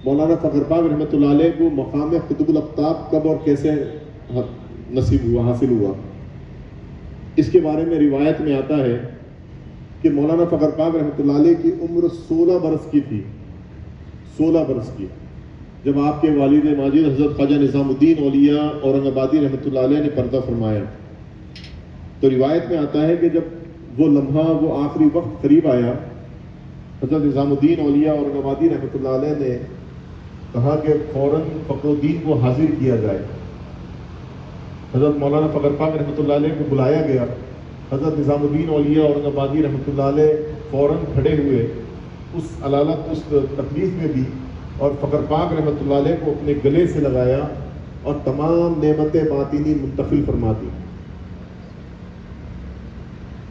مولانا فخر پاک رحمۃ اللہ علیہ کو مقام قطب الاقطاب کب اور کیسے نصیب ہوا، حاصل ہوا، اس کے بارے میں روایت میں آتا ہے کہ مولانا فخر پاک رحمۃ اللہ علیہ کی عمر 16 برس کی تھی. 16 برس کی جب آپ کے والد ماجد حضرت خواجہ نظام الدین اولیاء اورنگ آبادی رحمۃ اللہ علیہ نے پردہ فرمایا. تو روایت میں آتا ہے کہ جب وہ لمحہ، وہ آخری وقت قریب آیا، حضرت نظام الدین اولیاء اورنگ آبادی رحمۃ اللہ علیہ نے کہا کہ فوراً فخر الدین کو حاضر کیا جائے. حضرت مولانا فخر پاک رحمۃ اللہ علیہ کو بلایا گیا. حضرت نظام الدین اولیاء اورنگ آبادی رحمۃ اللہ علیہ فوراً کھڑے ہوئے اس علالت، اس تکلیف میں بھی، اور فخر پاک رحمۃ اللہ علیہ کو اپنے گلے سے لگایا اور تمام نعمتیں باطنی منتقل فرما دی.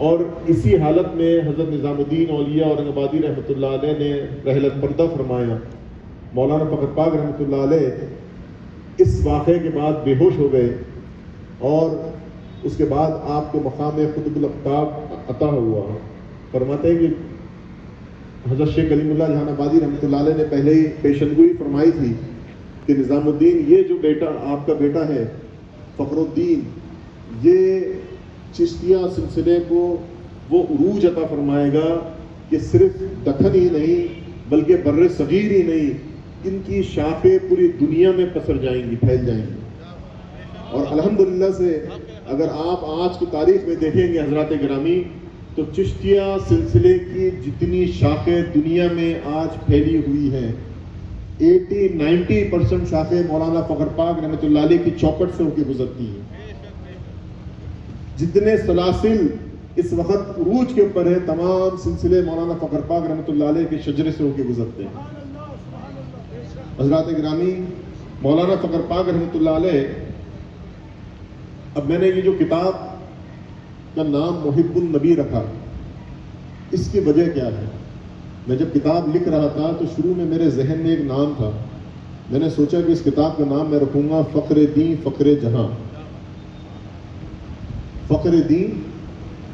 اور اسی حالت میں حضرت نظام الدین اولیاء اورنگ آبادی رحمۃ اللہ علیہ نے رحلت پردہ فرمایا. مولانا فخر پاک رحمۃ اللہ علیہ اس واقعے کے بعد بے ہوش ہو گئے اور اس کے بعد آپ کو مقام قطب الاقطاب عطا ہوا. فرماتے ہیں کہ حضرت شیخ کلیم اللہ جہان آبادی رحمۃ اللہ علیہ نے پہلے ہی پیشنگوئی فرمائی تھی کہ نظام الدین، یہ جو بیٹا آپ کا بیٹا ہے فخر الدین، یہ چشتیہ سلسلے کو وہ عروج عطا فرمائے گا کہ صرف دکن ہی نہیں بلکہ بر صغیر ہی نہیں، ان کی شاخیں پوری دنیا میں پسر جائیں گی، پھیل جائیں گی. اور الحمدللہ سے اگر آپ آج کی تاریخ میں دیکھیں گے حضرات گرامی، تو چشتیہ سلسلے کی جتنی شاخیں دنیا میں آج پھیلی ہوئی ہیں، 80-90% شاخیں مولانا فخر پاک رحمۃ اللہ علیہ کی چوکٹ سے ہو کے گزرتی ہیں. جتنے سلاسل اس وقت عروج کے اوپر ہیں، تمام سلسلے مولانا فخر پاک رحمۃ اللہ علیہ کے شجرے سے ہو کے گزرتے ہیں. حضرات گرامی، مولانا فخر پاک رحمۃ اللہ علیہ، اب میں نے یہ جو کتاب کا نام محب النبی رکھا، اس کی وجہ کیا ہے؟ میں جب کتاب لکھ رہا تھا تو شروع میں میرے ذہن میں ایک نام تھا میں نے سوچا کہ اس کتاب کا نام میں رکھوں گا فخر دین فخر جہاں. فخر دین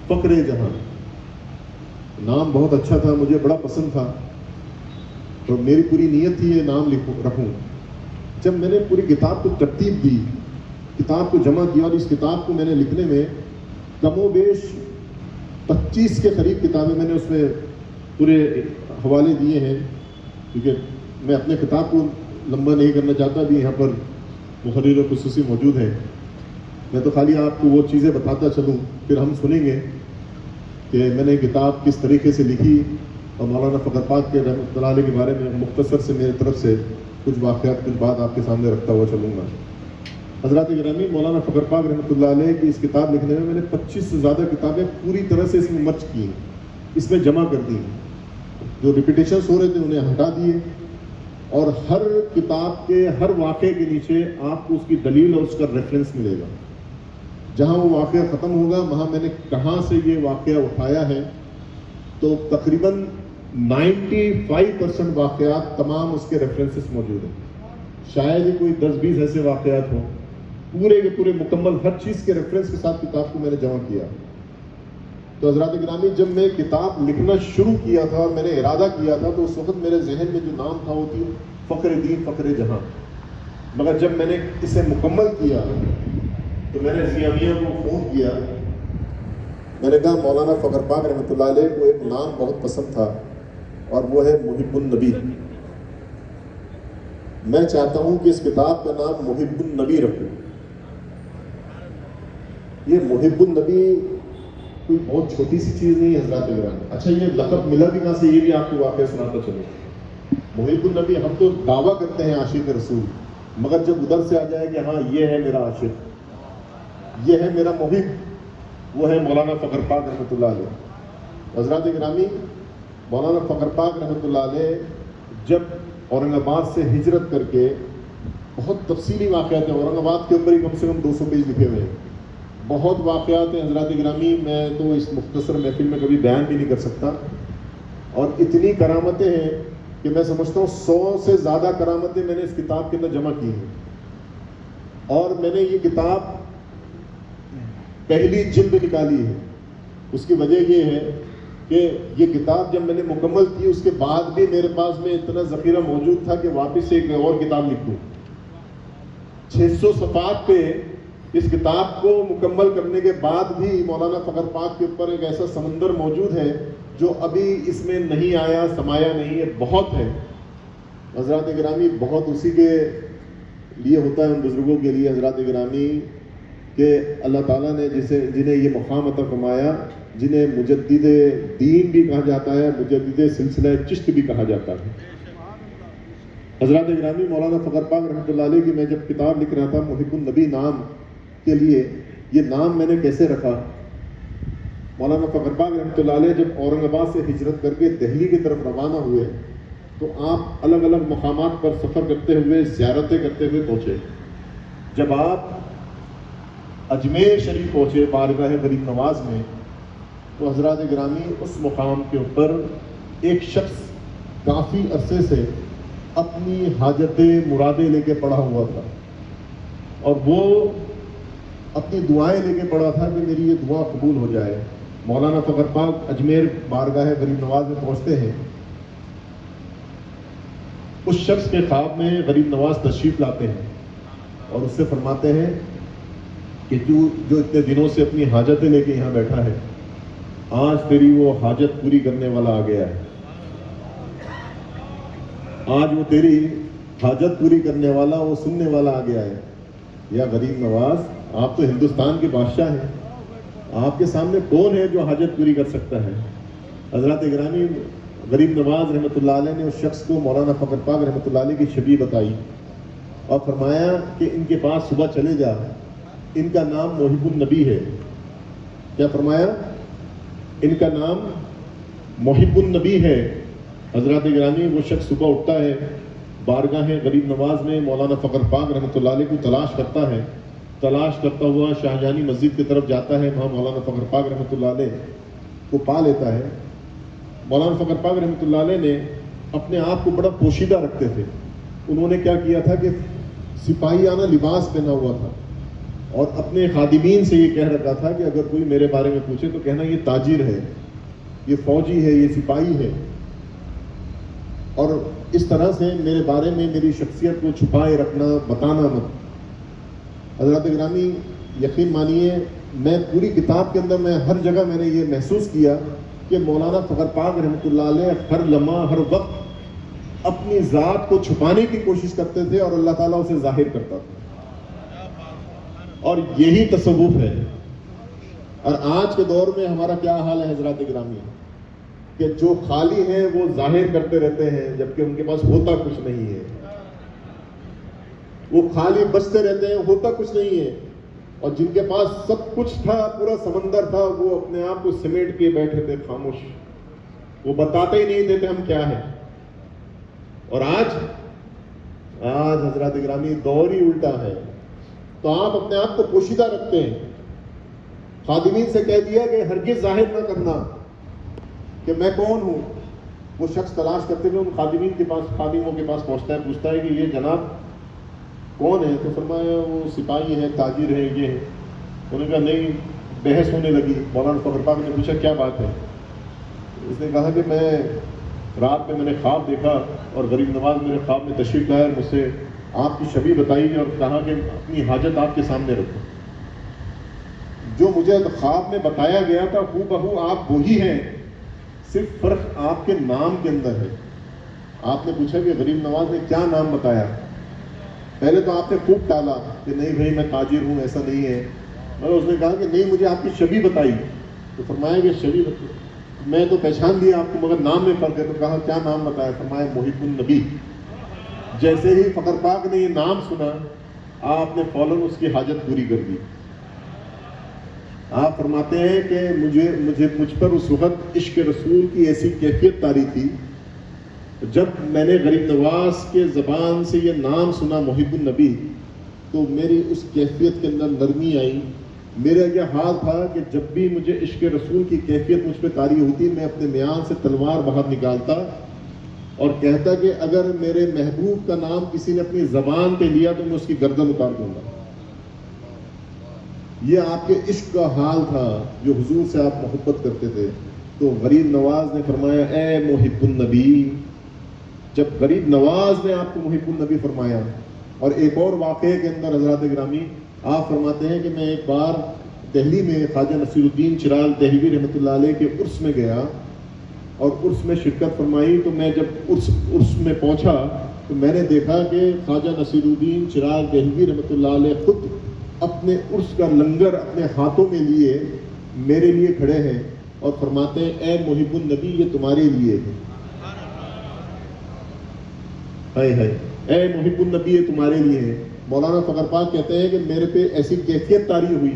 فخر جہاں نام بہت اچھا تھا, مجھے بڑا پسند تھا, تو میری پوری نیت تھی یہ نام رکھوں. جب میں نے پوری کتاب کو ترتیب دی, کتاب کو جمع کیا, اور اس کتاب کو میں نے لکھنے میں کم و بیش 25 کے قریب کتابیں میں نے اس میں پورے حوالے دیے ہیں, کیونکہ میں اپنے کتاب کو لمبا نہیں کرنا چاہتا. بھی یہاں پر محرر خصوصی موجود ہیں, میں تو خالی آپ کو وہ چیزیں بتاتا چلوں, پھر ہم سنیں گے کہ میں نے کتاب کس طریقے سے لکھی, اور مولانا فخر پاک کے رحمۃ اللہ علیہ کے بارے میں مختصر سے میری طرف سے کچھ واقعات, کچھ بات آپ کے سامنے رکھتا ہوا چلوں گا. حضرات گرامی, مولانا فخر پاک رحمۃ اللہ علیہ کی اس کتاب لکھنے میں نے 25 سے زیادہ کتابیں پوری طرح سے اس میں مرج کی, اس میں جمع کر دی. جو ریپیٹیشنس ہو رہے تھے انہیں ہٹا دیے, اور ہر کتاب کے ہر واقعے کے نیچے آپ کو اس کی دلیل اور اس کا ریفرنس ملے گا. جہاں وہ واقعہ ختم ہوگا وہاں میں نے کہاں سے یہ واقعہ اٹھایا ہے, تو تقریباً 95% واقعات تمام اس کے ریفرنسز موجود ہیں. شاید ہی کوئی 10-20 ایسے واقعات ہوں, پورے کے پورے مکمل ہر چیز کے ریفرنس کے ساتھ کتاب کو میں نے جمع کیا. تو حضرات گرامی, جب میں کتاب لکھنا شروع کیا تھا اور میں نے ارادہ کیا تھا, تو اس وقت میرے ذہن میں جو نام تھا وہ تھی فخر دین فخر جہاں. مگر جب میں نے اسے مکمل کیا تو میں نے ضیاء میاں کو فون کیا, میں نے کہا مولانا فخر پاک رحمۃ اللہ علیہ کو ایک نام بہت پسند تھا, اور وہ ہے محب النبی. میں چاہتا ہوں کہ اس کتاب کا نام محب النبی رکھوں. یہ محب النبی کوئی بہت چھوٹی سی چیز نہیں ہے حضرات گرامی. اچھا, یہ لقب ملا بھی کہاں سے, یہ بھی آپ کو واقعہ سناتا چلوں. محب النبی, ہم تو دعویٰ کرتے ہیں عاشق رسول, مگر جب ادھر سے آ جائے کہ ہاں یہ ہے میرا عاشق, یہ ہے میرا محب, وہ ہے مولانا فخر پاک رحمۃ اللہ علیہ. حضرات گرامی, مولانا فخر پاک رحمۃ اللہ علیہ جب اورنگ آباد سے ہجرت کر کے, بہت تفصیلی واقعات ہیں, اورنگ آباد کے اوپر ہی کم سے کم 200 پیج لکھے ہوئے ہیں, بہت واقعات ہیں حضرات گرامی. میں تو اس مختصر محفل میں کبھی بیان بھی نہیں کر سکتا, اور اتنی کرامتیں ہیں کہ میں سمجھتا ہوں 100 سے زیادہ کرامتیں میں نے اس کتاب کے اندر جمع کی ہیں. اور میں نے یہ کتاب پہلی جلد نکالی ہے. اس کی وجہ یہ ہے کہ یہ کتاب جب میں نے مکمل کی, اس کے بعد بھی میرے پاس میں اتنا ذخیرہ موجود تھا کہ واپس سے ایک اور کتاب لکھ دوں. 600 صفحات پہ اس کتاب کو مکمل کرنے کے بعد بھی مولانا فخر پاک کے اوپر ایک ایسا سمندر موجود ہے جو ابھی اس میں نہیں آیا, سمایا نہیں ہے. بہت ہے حضرات گرامی, بہت اسی کے لیے ہوتا ہے ان بزرگوں کے لیے حضرات گرامی, کہ اللہ تعالیٰ نے جنہیں یہ مقام عطا فرمایا, جنہیں مجدد دین بھی کہا جاتا ہے, مجدد سلسلہ چشت بھی کہا جاتا ہے. حضرات گرامی, مولانا فخر پاک رحمۃ اللہ علیہ کی میں جب کتاب لکھ رہا تھا محب النبی نام کے لیے, یہ نام میں نے کیسے رکھا. مولانا فخر پاک رحمۃ اللہ علیہ جب اورنگ آباد سے ہجرت کر کے دہلی کی طرف روانہ ہوئے, تو آپ الگ الگ مقامات پر سفر کرتے ہوئے, زیارتیں کرتے ہوئے پہنچے. جب آپ اجمیر شریف پہنچے بارگاہ غریب نواز میں, تو حضرات گرامی اس مقام کے اوپر ایک شخص کافی عرصے سے اپنی حاجتیں مرادیں لے کے پڑا ہوا تھا, اور وہ اپنی دعائیں لے کے پڑا تھا کہ میری یہ دعا قبول ہو جائے. مولانا فخر پاک اجمیر بارگاہ غریب نواز میں پہنچتے ہیں. اس شخص کے خواب میں غریب نواز تشریف لاتے ہیں اور اس سے فرماتے ہیں کہ تو جو اتنے دنوں سے اپنی حاجتیں لے کے یہاں بیٹھا ہے, آج تیری وہ حاجت پوری کرنے والا آ گیا ہے. آج وہ تیری حاجت پوری کرنے والا, وہ سننے والا آ گیا ہے. یا غریب نواز, آپ تو ہندوستان کے بادشاہ ہیں, آپ کے سامنے کون ہے جو حاجت پوری کر سکتا ہے. حضرات گرامی, غریب نواز رحمۃ اللہ علیہ نے اس شخص کو مولانا فخر پاک رحمۃ اللہ علیہ کی شبیہ بتائی اور فرمایا کہ ان کے پاس صبح چلے جا, ان کا نام محب النبی ہے. کیا فرمایا؟ ان کا نام محب النبی ہے. حضرات گرامی, وہ شخص صبح اٹھتا ہے, بارگاہ غریب نواز میں مولانا فخر پاک رحمۃ اللہ علیہ کو تلاش کرتا ہے. تلاش کرتا ہوا شاہجہانی مسجد کی طرف جاتا ہے, وہاں مولانا فخر پاک رحمۃ اللہ علیہ کو پا لیتا ہے. مولانا فخر پاک رحمۃ اللہ علیہ نے اپنے آپ کو بڑا پوشیدہ رکھتے تھے, انہوں نے کیا کیا تھا کہ سپاہیانہ لباس پہنا ہوا تھا اور اپنے خادمین سے یہ کہہ رکھا تھا کہ اگر کوئی میرے بارے میں پوچھے تو کہنا یہ تاجر ہے، یہ فوجی ہے، یہ سپاہی ہے، اور اس طرح سے میرے بارے میں میری شخصیت کو چھپائے رکھنا، بتانا مت۔ حضرات گرامی یقین مانیے، میں پوری کتاب کے اندر میں ہر جگہ میں نے یہ محسوس کیا کہ مولانا فخر پاک رحمۃ اللہ علیہ ہر لمحہ ہر وقت اپنی ذات کو چھپانے کی کوشش کرتے تھے اور اللہ تعالیٰ اسے ظاہر کرتا تھا، اور یہی تصوف ہے۔ اور آج کے دور میں ہمارا کیا حال ہے حضرات گرامی، کہ جو خالی ہیں وہ ظاہر کرتے رہتے ہیں جبکہ ان کے پاس ہوتا کچھ نہیں ہے، وہ خالی بچتے رہتے ہیں، ہوتا کچھ نہیں ہے، اور جن کے پاس سب کچھ تھا، پورا سمندر تھا، وہ اپنے آپ کو سمیٹ کے بیٹھے تھے خاموش، وہ بتاتے ہی نہیں تھے کہ ہم کیا ہیں۔ اور آج حضرات گرامی دور ہی الٹا ہے، تو آپ اپنے آپ کو پوشیدہ رکھتے ہیں۔ خادمین سے کہہ دیا کہ ہرگز ظاہر نہ کرنا کہ میں کون ہوں۔ وہ شخص تلاش کرتے ہوئے ان خادموں کے پاس پہنچتا ہے، پوچھتا ہے کہ یہ جناب کون ہے؟ تو فرمایا وہ سپاہی ہیں، تاجر ہیں، یہ ہیں۔ انہوں نے کہا نہیں، بحث ہونے لگی۔ مولانا فخر پاک نے پوچھا کیا بات ہے؟ اس نے کہا کہ رات میں نے خواب دیکھا اور غریب نواز میرے خواب میں تشریف لائے اور مجھ سے آپ کی شبیہ بتائی اور کہا کہ اپنی حاجت آپ کے سامنے رکھو۔ جو مجھے خواب میں بتایا گیا تھا ہو بہو آپ وہی ہیں، صرف فرق آپ کے نام کے اندر ہے۔ آپ نے پوچھا کہ غریب نواز نے کیا نام بتایا؟ پہلے تو آپ نے خوب ٹالا کہ نہیں بھائی میں تاجر ہوں، ایسا نہیں ہے، مگر اس نے کہا کہ نہیں مجھے آپ کی شبیہ بتائی۔ تو فرمایا کہ شبیہ میں تو پہچان لیا آپ کو، مگر نام میں فرق ہے۔ تو کہا کیا نام بتایا؟ فرمایا محب النبی۔ جیسے ہی فخر پاک نے یہ نام سنا، آپ نے فوراً اس کی حاجت پوری کر دی۔ آپ فرماتے ہیں کہ مجھ پر اس وقت عشق رسول کی ایسی کیفیت طاری تھی، جب میں نے غریب نواز کے زبان سے یہ نام سنا محب النبی، تو میری اس کیفیت کے اندر نرمی آئی۔ میرا یہ حال تھا کہ جب بھی مجھے عشق رسول کی کیفیت مجھ پہ طاری ہوتی، میں اپنے میان سے تلوار باہر نکالتا اور کہتا کہ اگر میرے محبوب کا نام کسی نے اپنی زبان پہ لیا تو میں اس کی گردن اتار دوں گا۔ یہ آپ کے عشق کا حال تھا جو حضور سے آپ محبت کرتے تھے۔ تو غریب نواز نے فرمایا اے محب النبی۔ جب غریب نواز نے آپ کو محب النبی فرمایا، اور ایک اور واقعے کے اندر حضرات گرامی آپ فرماتے ہیں کہ میں ایک بار دہلی میں خواجہ نصیر الدین چراغ دہلوی رحمۃ اللہ علیہ کے عرس میں گیا اور عرس میں شرکت فرمائی۔ تو میں جب عرس میں پہنچا تو میں نے دیکھا کہ خواجہ نصیر الدین چراغ دہلوی رحمۃ اللہ علیہ خود اپنے عرس کا لنگر اپنے ہاتھوں میں لیے میرے لیے کھڑے ہیں اور فرماتے ہیں اے محب النبی یہ تمہارے لیے ہے، اے محب النبی یہ تمہارے لیے ہے۔ مولانا فخر پاک کہتے ہیں کہ میرے پہ ایسی کیفیت طاری ہوئی،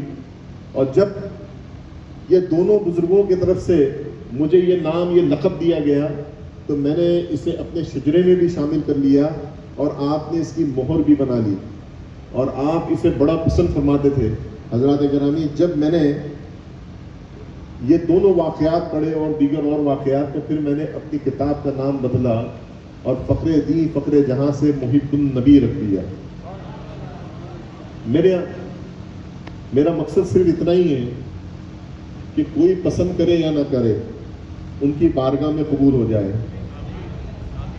اور جب یہ دونوں بزرگوں کی طرف سے مجھے یہ نام یہ لقب دیا گیا تو میں نے اسے اپنے شجرے میں بھی شامل کر لیا، اور آپ نے اس کی مہر بھی بنا لی، اور آپ اسے بڑا پسند فرماتے تھے۔ حضرات گرامی جب میں نے یہ دونوں واقعات پڑھے اور دیگر اور واقعات، تو پھر میں نے اپنی کتاب کا نام بدلا اور فخر دی فخر جہاں سے محب النبی رکھ دیا۔ میرا مقصد صرف اتنا ہی ہے کہ کوئی پسند کرے یا نہ کرے ان کی بارگاہ میں قبول ہو جائے۔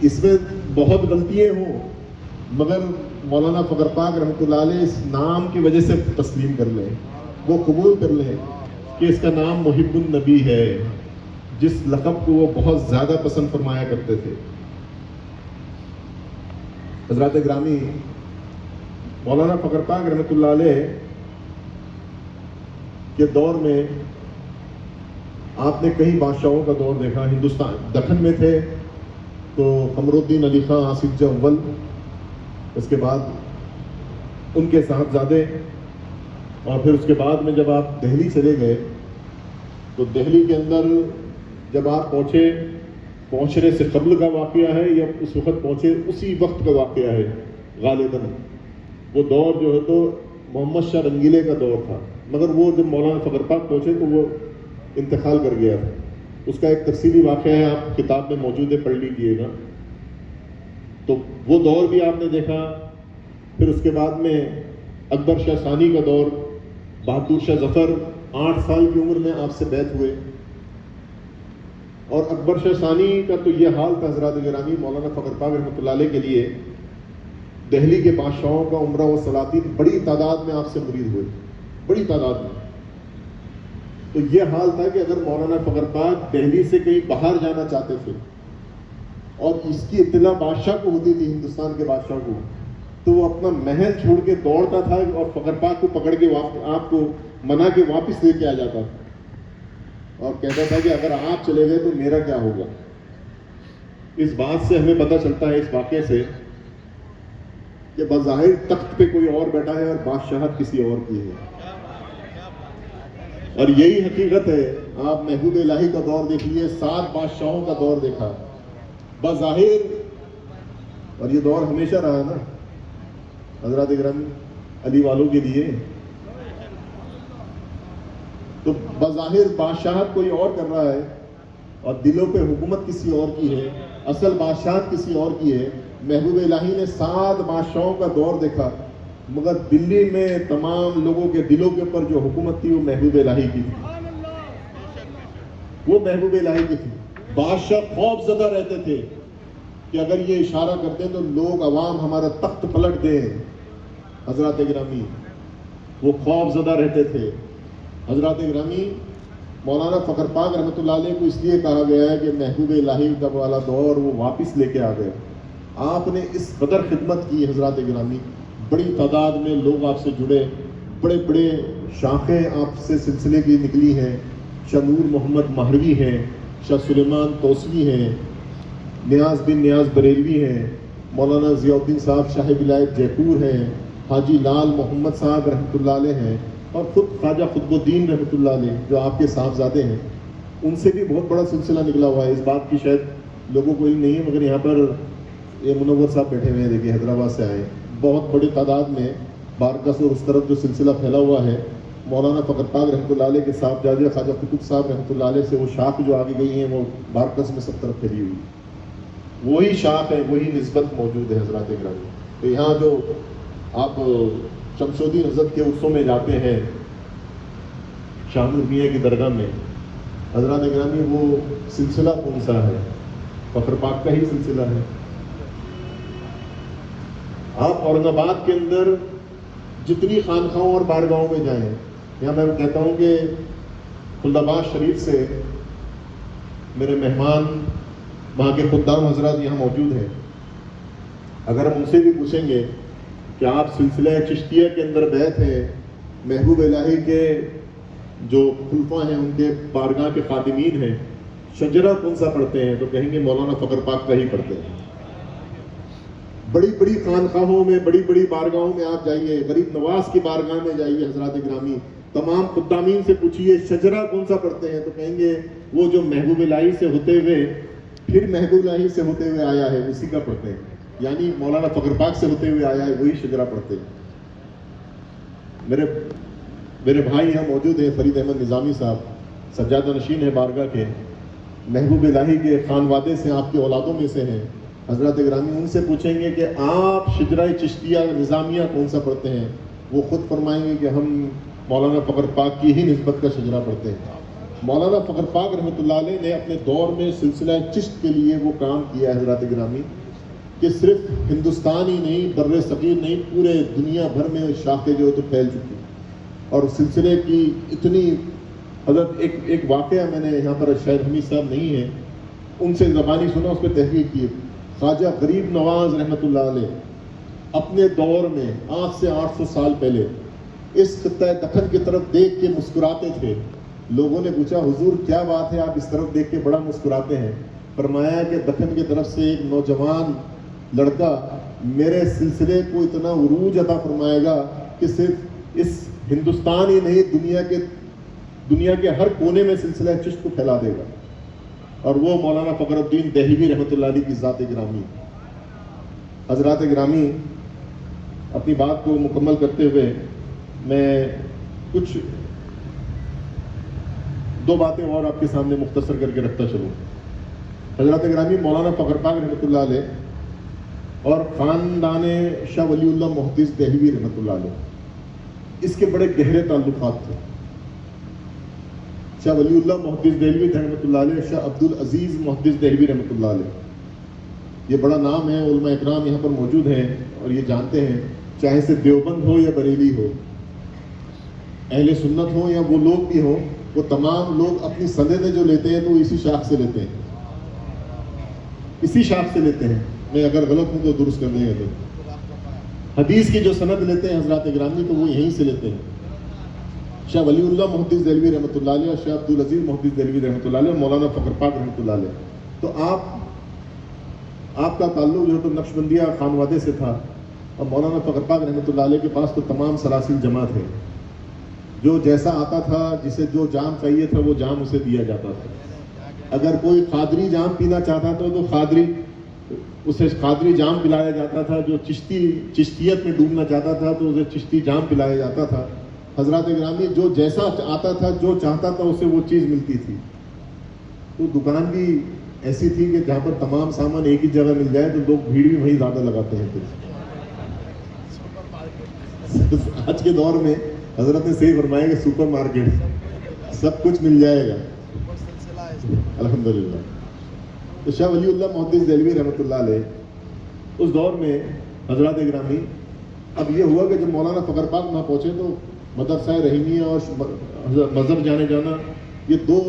اس میں بہت غلطیاں ہوں مگر مولانا فخر پاک رحمۃ اللہ علیہ اس نام کی وجہ سے تسلیم کر لیں، وہ قبول کر لیں کہ اس کا نام محب النبی ہے، جس لقب کو وہ بہت زیادہ پسند فرمایا کرتے تھے۔ حضرات گرامی مولانا فخر پاک رحمۃ اللہ علیہ کے دور میں آپ نے کئی بادشاہوں کا دور دیکھا۔ ہندوستان دکن میں تھے تو قمر الدین علی خان آصف جاہ اول، اس کے بعد ان کے صاحبزادے، اور پھر اس کے بعد میں جب آپ دہلی چلے گئے تو دہلی کے اندر جب آپ پہنچنے سے قبل کا واقعہ ہے یا اس وقت پہنچے اسی وقت کا واقعہ ہے غالباً، وہ دور جو ہے تو محمد شاہ رنگیلے کا دور تھا، مگر وہ جب مولانا فخر پاک پہنچے تو وہ انتقال کر گیا تھا۔ اس کا ایک تفصیلی واقعہ ہے، آپ کتاب میں موجود ہے، پڑھ لیجئے گا۔ تو وہ دور بھی آپ نے دیکھا. پھر اس کے بعد میں اکبر شاہ ثانی کا دور، بہادر شاہ ظفر 8 سال کی عمر میں آپ سے بیعت ہوئے. اور اکبر شاہ ثانی کا تو یہ حال تھا حضرات گرامی، مولانا فخر پاک رحمۃ اللہ علیہ کے لیے دہلی کے بادشاہوں کا عمرہ و سلاطین بڑی تعداد میں آپ سے مرید ہوئے، بڑی تعداد میں. تو یہ حال تھا کہ اگر مولانا فخر پاک دہلی سے کہیں باہر جانا چاہتے تھے اور اس کی اطلاع بادشاہ کو ہوتی تھی، ہندوستان کے بادشاہ کو، تو وہ اپنا محل چھوڑ کے دوڑتا تھا اور فخر پاک کو پکڑ کے آپ کو منا کے واپس لے کے آ جاتا تھا اور کہتا تھا کہ اگر آپ چلے گئے تو میرا کیا ہوگا. اس بات سے ہمیں پتہ چلتا ہے، اس واقعے سے، کہ بظاہر تخت پہ کوئی اور بیٹھا ہے اور بادشاہت کسی اور کی ہے. اور یہی حقیقت ہے. آپ محبوب الہی کا دور دیکھ لیے، 7 بادشاہوں کا دور دیکھا بظاہر، اور یہ دور ہمیشہ رہا نا حضرات گرامی علی والوں کے لیے. تو بظاہر بادشاہت کوئی اور کر رہا ہے اور دلوں پہ حکومت کسی اور کی ہے، اصل بادشاہت کسی اور کی ہے. محبوب الہی نے 7 بادشاہوں کا دور دیکھا، مگر دلی میں تمام لوگوں کے دلوں کے اوپر جو حکومت تھی وہ محبوب الہی کی تھی، وہ محبوب الہی کی تھی. بادشاہ خوف زدہ رہتے تھے کہ اگر یہ اشارہ کرتے تو لوگ عوام ہمارا تخت پلٹ دیں. حضرات گرامی وہ خوف زدہ رہتے تھے. حضرات گرامی مولانا فخر پاک رحمۃ اللہ علیہ کو اس لیے کہا گیا ہے کہ محبوب الہی کا والا دور وہ واپس لے کے آ گئے. آپ نے اس قدر خدمت کی حضرات گرامی، بڑی تعداد میں لوگ آپ سے جڑے، بڑے بڑے شاخیں آپ سے سلسلے کی نکلی ہیں. شاہ نور محمد مہروی ہیں، شاہ سلیمان توسوی ہیں، نیاز بن نیاز بریلوی ہیں، مولانا ضیاء الدین صاحب شاہ ولایت جے پور ہیں، حاجی لال محمد صاحب رحمۃ اللہ علیہ ہیں، اور خود خواجہ قطب الدین رحمۃ اللہ علیہ جو آپ کے صاحبزادے ہیں. ان سے بھی بہت بڑا سلسلہ نکلا ہوا ہے. اس بات کی شاید لوگوں کو علم نہیں ہے، مگر یہاں پر یہ منور صاحب بیٹھے ہوئے ہیں، دیکھیے حیدرآباد سے آئے. بہت بڑی تعداد میں بارکس اور اس طرف جو سلسلہ پھیلا ہوا ہے، مولانا فخر پاک رحمۃ اللہ علیہ کے صاحبزادے خواجہ قطب صاحب رحمۃ اللہ علیہ سے وہ شاخ جو آگے گئی ہیں وہ بارکس میں سب طرف پھیلی ہوئی، وہی شاخ ہے، وہی نسبت موجود ہے حضرات گرامی. تو یہاں جو آپ شمس الدین حضرت کے عرصوں میں جاتے ہیں شاہ نور میاں کی درگاہ میں، حضرات گرامی وہ سلسلہ کون سا ہے؟ فخر پاک کا ہی سلسلہ ہے. آپ اورنگ آباد کے اندر جتنی خانقاہوں اور بارگاہوں میں جائیں، یہاں میں کہتا ہوں کہ خلدآباد شریف سے میرے مہمان وہاں کے خدام حضرات یہاں موجود ہیں. اگر ہم ان سے بھی پوچھیں گے کہ آپ سلسلہ چشتیہ کے اندر بیعت ہیں، محبوب الہی کے جو خلفاء ہیں ان کے بارگاہ کے خادمین ہیں، شجرہ کون سا پڑھتے ہیں؟ تو کہیں گے مولانا فخر پاک کا ہی پڑھتے ہیں. بڑی بڑی خانقاہوں میں، بڑی بڑی بارگاہوں میں آپ جائیے، غریب نواز کی بارگاہ میں جائیے حضرات گرامی، تمام خدامین سے پوچھیے شجرہ کون سا پڑھتے ہیں، تو کہیں گے وہ جو محبوب الہی سے ہوتے ہوئے پھر محبوب الہی سے ہوتے ہوئے آیا ہے اسی کا پڑھتے ہیں. یعنی مولانا فخر پاک سے ہوتے ہوئے آیا ہے وہی شجرہ پڑھتے ہیں. میرے بھائی یہاں موجود ہیں، فرید احمد نظامی صاحب سجادہ نشین ہے بارگاہ کے، محبوب الہی کے خانوادے سے، آپ کے اولادوں میں سے ہیں. حضرات گرامی ان سے پوچھیں گے کہ آپ شجرہ چشتیہ نظامیہ کون سا پڑھتے ہیں، وہ خود فرمائیں گے کہ ہم مولانا فخر پاک کی ہی نسبت کا شجرہ پڑھتے ہیں. مولانا فخر پاک رحمۃ اللہ علیہ نے اپنے دور میں سلسلہ چشت کے لیے وہ کام کیا ہے حضرات گرامی کہ صرف ہندوستان ہی نہیں، بر صغیر نہیں، پورے دنیا بھر میں شاخیں جو ہے تو پھیل چکی. اور سلسلے کی اتنی حضرت ایک واقعہ میں نے یہاں پر شاید حمید صاحب نہیں ہیں، ان سے زبانی سنا، اس پہ تحقیق کی. خواجہ غریب نواز رحمۃ اللہ علیہ اپنے دور میں آج سے 800 سال پہلے اس خطہ دکن کی طرف دیکھ کے مسکراتے تھے. لوگوں نے پوچھا حضور کیا بات ہے، آپ اس طرف دیکھ کے بڑا مسکراتے ہیں؟ فرمایا کہ دکن کی طرف سے ایک نوجوان لڑکا میرے سلسلے کو اتنا عروج عطا فرمائے گا کہ صرف اس ہندوستان ہی نہیں، دنیا کے ہر کونے میں سلسلہ چشت کو پھیلا دے گا. اور وہ مولانا فخر الدین دہلوی رحمۃ اللہ علیہ کی ذات گرامی. حضرات گرامی اپنی بات کو مکمل کرتے ہوئے میں کچھ 2 باتیں اور آپ کے سامنے مختصر کر کے رکھتا چلوں. حضرات گرامی مولانا فخر پاک رحمۃ اللہ علیہ اور خاندان شاہ ولی اللہ محدث دہلوی رحمۃ اللہ علیہ اس کے بڑے گہرے تعلقات تھے. شاہ ولی اللہ محدث دہلوی رحمۃ اللہ علیہ، شاہ عبد العزیز محدث دہلوی رحمۃ اللہ علیہ، یہ بڑا نام ہے. علماء اکرام یہاں پر موجود ہیں اور یہ جانتے ہیں، چاہے سے دیوبند ہو یا بریلی ہو، اہل سنت ہو یا وہ لوگ بھی ہوں، وہ تمام لوگ اپنی سندیں جو لیتے ہیں تو اسی شاخ سے لیتے ہیں، اسی شاخ سے لیتے ہیں. میں اگر غلط ہوں تو درست کر دیں گے. تو حدیث کی جو سند لیتے ہیں حضرات گرامی تو وہ یہیں سے لیتے ہیں. شاہ ولی اللہ محدث دہلوی رحمۃ اللہ علیہ، شاہ عبد العزیز محدث دہلوی رحمۃ اللہ علیہ اور مولانا فخر پاک رحمۃ اللہ علیہ. تو آپ کا تعلق جو ہے تو نقشبندیہ خانوادے سے تھا، اور مولانا فخر پاک رحمۃ اللہ علیہ کے پاس تو تمام سلاسل جمع تھے. جو جیسا آتا تھا، جسے جو جام چاہیے تھا وہ جام اسے دیا جاتا تھا. اگر کوئی قادری جام پینا چاہتا تھا تو اسے قادری جام پلایا جاتا تھا. جو چشتیت میں ڈوبنا چاہتا تھا تو اسے چشتی جام پلایا جاتا تھا. حضرات گرامی، جو جیسا آتا تھا، جو چاہتا تھا اسے وہ چیز ملتی تھی. تو دکان بھی ایسی تھی کہ جہاں پر تمام سامان ایک ہی جگہ مل جائے تو لوگ بھیڑ بھی وہیں زیادہ لگاتے ہیں. پھر آج کے دور میں حضرت نے صحیح فرمایا کہ سپر مارکیٹ سب کچھ مل جائے گا الحمدللہ. تو شاہ ولی اللہ محدث دہلوی رحمۃ اللہ علیہ اس دور میں حضرات گرامی، اب یہ ہوا کہ جب مولانا فخر پاک وہاں پہنچے تو مدرسہ رحیمیہ اور مذہب جانے جانا، یہ دو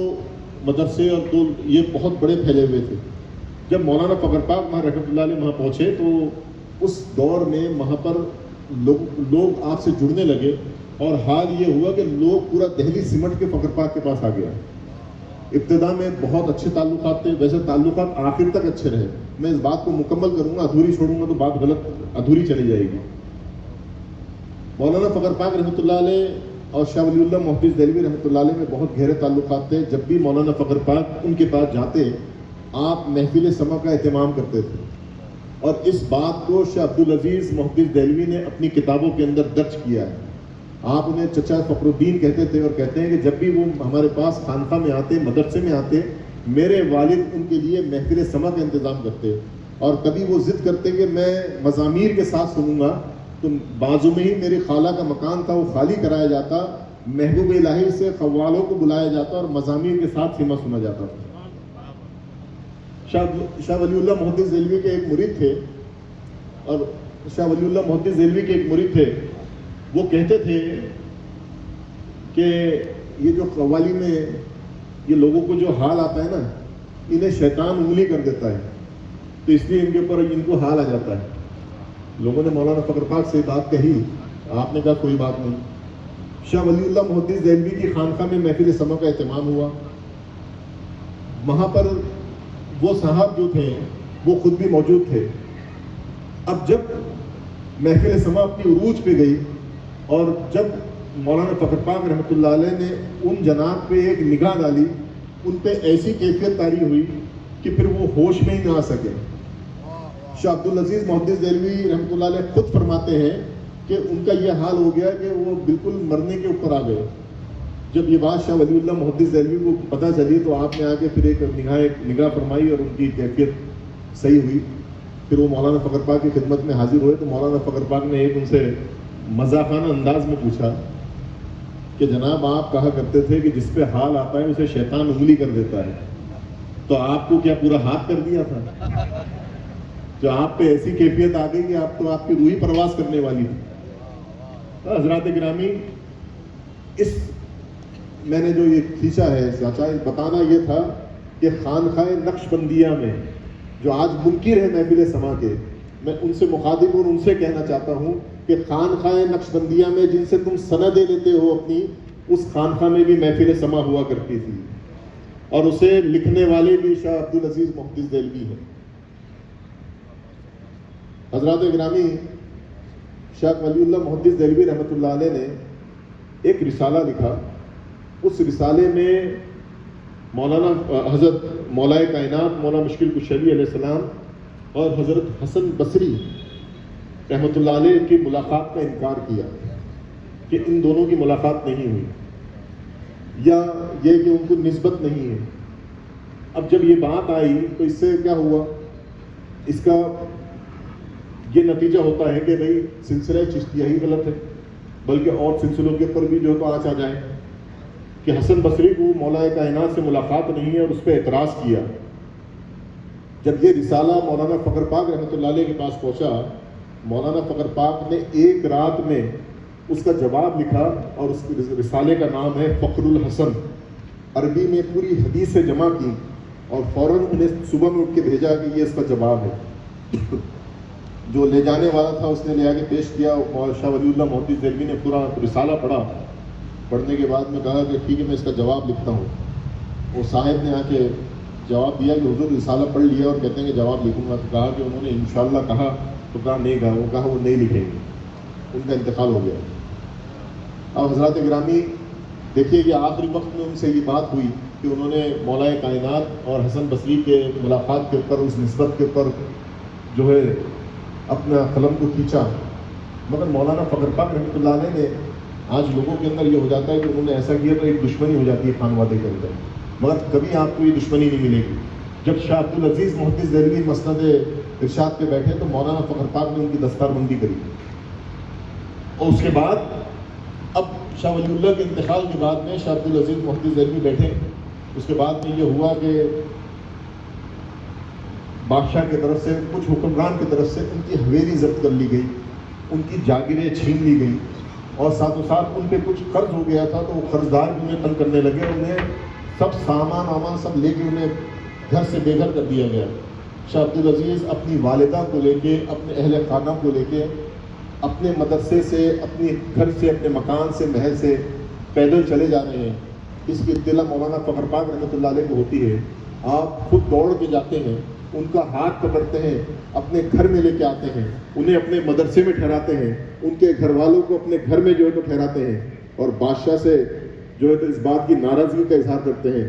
مدرسے اور دو یہ بہت بڑے پھیلے ہوئے تھے. جب مولانا فخر پاک وہاں رحمۃ اللہ علیہ وہاں پہنچے تو اس دور میں وہاں پر لوگ آپ سے جڑنے لگے، اور حال یہ ہوا کہ لوگ پورا دہلی سمٹ کے فخر پاک کے پاس آ گیا. ابتدا میں بہت اچھے تعلقات تھے، ویسے تعلقات آخر تک اچھے رہے. میں اس بات کو مکمل کروں گا، ادھوری چھوڑوں گا تو بات غلط ادھوری چلی جائے گی. مولانا فخر پاک رحمۃ اللہ علیہ اور شاہ ولی اللہ محدث دہلوی رحمۃ اللہ علیہ میں بہت گہرے تعلقات تھے. جب بھی مولانا فخر پاک ان کے پاس جاتے، آپ محفل سما کا اہتمام کرتے تھے، اور اس بات کو شاہ عبد العزیز محدث دہلوی نے اپنی کتابوں کے اندر درج کیا ہے. آپ انہیں چچا فخر الدین کہتے تھے، اور کہتے ہیں کہ جب بھی وہ ہمارے پاس خانقاہ میں آتے، مدرسے میں آتے، میرے والد ان کے لیے محفل سما کا انتظام کرتے، اور کبھی وہ ضد کرتے کہ میں مزامیر کے ساتھ سنوں گا، تو بازو میں ہی میری خالہ کا مکان تھا، وہ خالی کرایا جاتا، محبوب الہی سے قوالوں کو بلایا جاتا اور مزامیر کے ساتھ سما سنا جاتا تھا. شاہ ولی اللہ محدث دہلوی کے ایک مرید تھے، اور شاہ ولی اللہ محدث دہلوی کے ایک مرید تھے، وہ کہتے تھے کہ یہ جو قوالی میں یہ لوگوں کو جو حال آتا ہے نا، انہیں شیطان انگلی کر دیتا ہے، تو اس لیے ان کے اوپر ان کو حال آ جاتا ہے. لوگوں نے مولانا فخر پاک سے بات کہی، آپ نے کہا کوئی بات نہیں. شاہ ولی اللہ محدث دہلوی کی خانقاہ میں محفل سما کا اہتمام ہوا. وہاں پر وہ صاحب جو تھے وہ خود بھی موجود تھے. اب جب محفل سما اپنی عروج پہ گئی، اور جب مولانا فخر پاک رحمۃ اللہ علیہ نے ان جناب پہ ایک نگاہ ڈالی، ان پہ ایسی کیفیت طاری ہوئی کہ پھر وہ ہوش میں ہی نہ آ سکے. شاہ عبد العزیز محدث دہلوی رحمۃ اللہ علیہ خود فرماتے ہیں کہ ان کا یہ حال ہو گیا کہ وہ بالکل مرنے کے اوپر آ گئے. جب یہ بات شاہ ولی اللہ محدث دہلوی کو پتہ چلی تو آپ نے آ کے پھر ایک نگاہ فرمائی اور ان کی کیفیت صحیح ہوئی. پھر وہ مولانا فخر پاک کی خدمت میں حاضر ہوئے تو مولانا فخر پاک نے ایک ان سے مزاحانہ انداز میں پوچھا کہ جناب آپ کہا کرتے تھے کہ جس پہ حال آتا ہے اسے شیطان انگلی کر دیتا ہے، تو آپ کو کیا پورا ہاتھ کر دیا تھا؟ جو آپ پہ ایسی کیفیت آ گئی کہ آپ کی روحی پرواز کرنے والی تھی. حضرات گرامی، میں نے جو یہ کھینچا ہے بتانا یہ تھا کہ خانقاہ نقشبندیہ میں جو آج منکر ہے محفل سما کے، میں ان سے مخاطب اور ان سے کہنا چاہتا ہوں کہ خانقاہ نقشبندیہ میں جن سے تم سندیں لیتے ہو اپنی، اس خانقاہ میں بھی محفل سما ہوا کرتی تھی، اور اسے لکھنے والے بھی شاہ عبد العزیز محدث دہلوی ہیں. حضرات گرامی، شاہ ولی اللہ محدث دہلوی رحمۃ اللہ علیہ نے ایک رسالہ لکھا. اس رسالے میں مولانا حضرت مولائے کائنات مولا مشکل کشلی علیہ السلام اور حضرت حسن بصری رحمۃ اللہ علیہ کی ملاقات کا انکار کیا کہ ان دونوں کی ملاقات نہیں ہوئی، یا یہ کہ ان کو نسبت نہیں ہے. اب جب یہ بات آئی تو اس سے کیا ہوا، اس کا یہ نتیجہ ہوتا ہے کہ بھئی سلسلہ چشتیہ ہی غلط ہے، بلکہ اور سلسلوں کے اوپر بھی جو ہے تو آنچ آ جائے کہ حسن بصری کو مولا کائنات سے ملاقات نہیں ہے اور اس پہ اعتراض کیا۔ جب یہ رسالہ مولانا فخر پاک رحمۃ اللہ علیہ کے پاس پہنچا، مولانا فخر پاک نے ایک رات میں اس کا جواب لکھا، اور اس رسالے کا نام ہے فخر الحسن۔ عربی میں پوری حدیثیں جمع کی اور فوراً انہیں صبح میں اٹھ کے بھیجا کہ یہ اس کا جواب ہے۔ جو لے جانے والا تھا اس نے لے آ کے پیش کیا، شاہ ولی اللہ محدث دہلوی نے پورا رسالہ پڑھا۔ پڑھنے کے بعد میں کہا کہ ٹھیک ہے میں اس کا جواب لکھتا ہوں۔ وہ صاحب نے آ کے جواب دیا کہ حضور رسالہ پڑھ لیا اور کہتے ہیں کہ جواب لکھوں گا۔ تو کہا کہ انہوں نے انشاءاللہ کہا، تو کہا نہیں کہا، وہ کہا وہ نہیں لکھیں گے، ان کا انتقال ہو گیا۔ اب حضرات گرامی دیکھیے کہ آخری وقت میں ان سے یہ بات ہوئی کہ انہوں نے مولا کائنات اور حسن بصری کے ملاقات کے اوپر، اس نسبت کے اوپر جو ہے اپنا قلم کو کھینچا، مگر مولانا فخر پاک رحمۃ اللہ علیہ نے، آج لوگوں کے اندر یہ ہو جاتا ہے کہ انہوں نے ایسا کیا تو ایک دشمنی ہو جاتی ہے خانوادے کے اندر، مگر کبھی آپ کو یہ دشمنی نہیں ملے گی۔ جب شاہ عبدالعزیز محدث دہلوی مسند ارشاد پہ بیٹھے تو مولانا فخر پاک نے ان کی دستار بندی کری، اور اس کے بعد اب شاہ ولی اللہ کے انتقال کے بعد میں شاہ عبدالعزیز محدث دہلوی بیٹھے، اس کے بعد میں یہ ہوا کہ بادشاہ کی طرف سے، کچھ حکمران کی طرف سے ان کی حویلی ضبط کر لی گئی، ان کی جاگیریں چھین لی گئیں، اور ساتھ و ساتھ ان پہ کچھ قرض ہو گیا تھا تو وہ قرض دار بھی انہیں تنگ کرنے لگے، انہیں سب سامان سب لے کے انہیں گھر سے بے گھر کر دیا گیا۔ شاہ عبدالعزیز اپنی والدہ کو لے کے، اپنے اہل خانہ کو لے کے، اپنے مدرسے سے، اپنے گھر سے، اپنے مکان سے، محل سے پیدل چلے جا رہے ہیں۔ اس کی اطلاع مولانا فخر پاک رحمۃ اللہ علیہ کو ہوتی ہے، آپ خود دوڑ کے جاتے ہیں، ان کا ہاتھ پکڑتے ہیں، اپنے گھر میں لے کے آتے ہیں، انہیں اپنے مدرسے میں ٹھہراتے ہیں، ان کے گھر والوں کو اپنے گھر میں جو ہے تو ٹھہراتے ہیں، اور بادشاہ سے جو ہے تو اس بات کی ناراضگی کا اظہار کرتے ہیں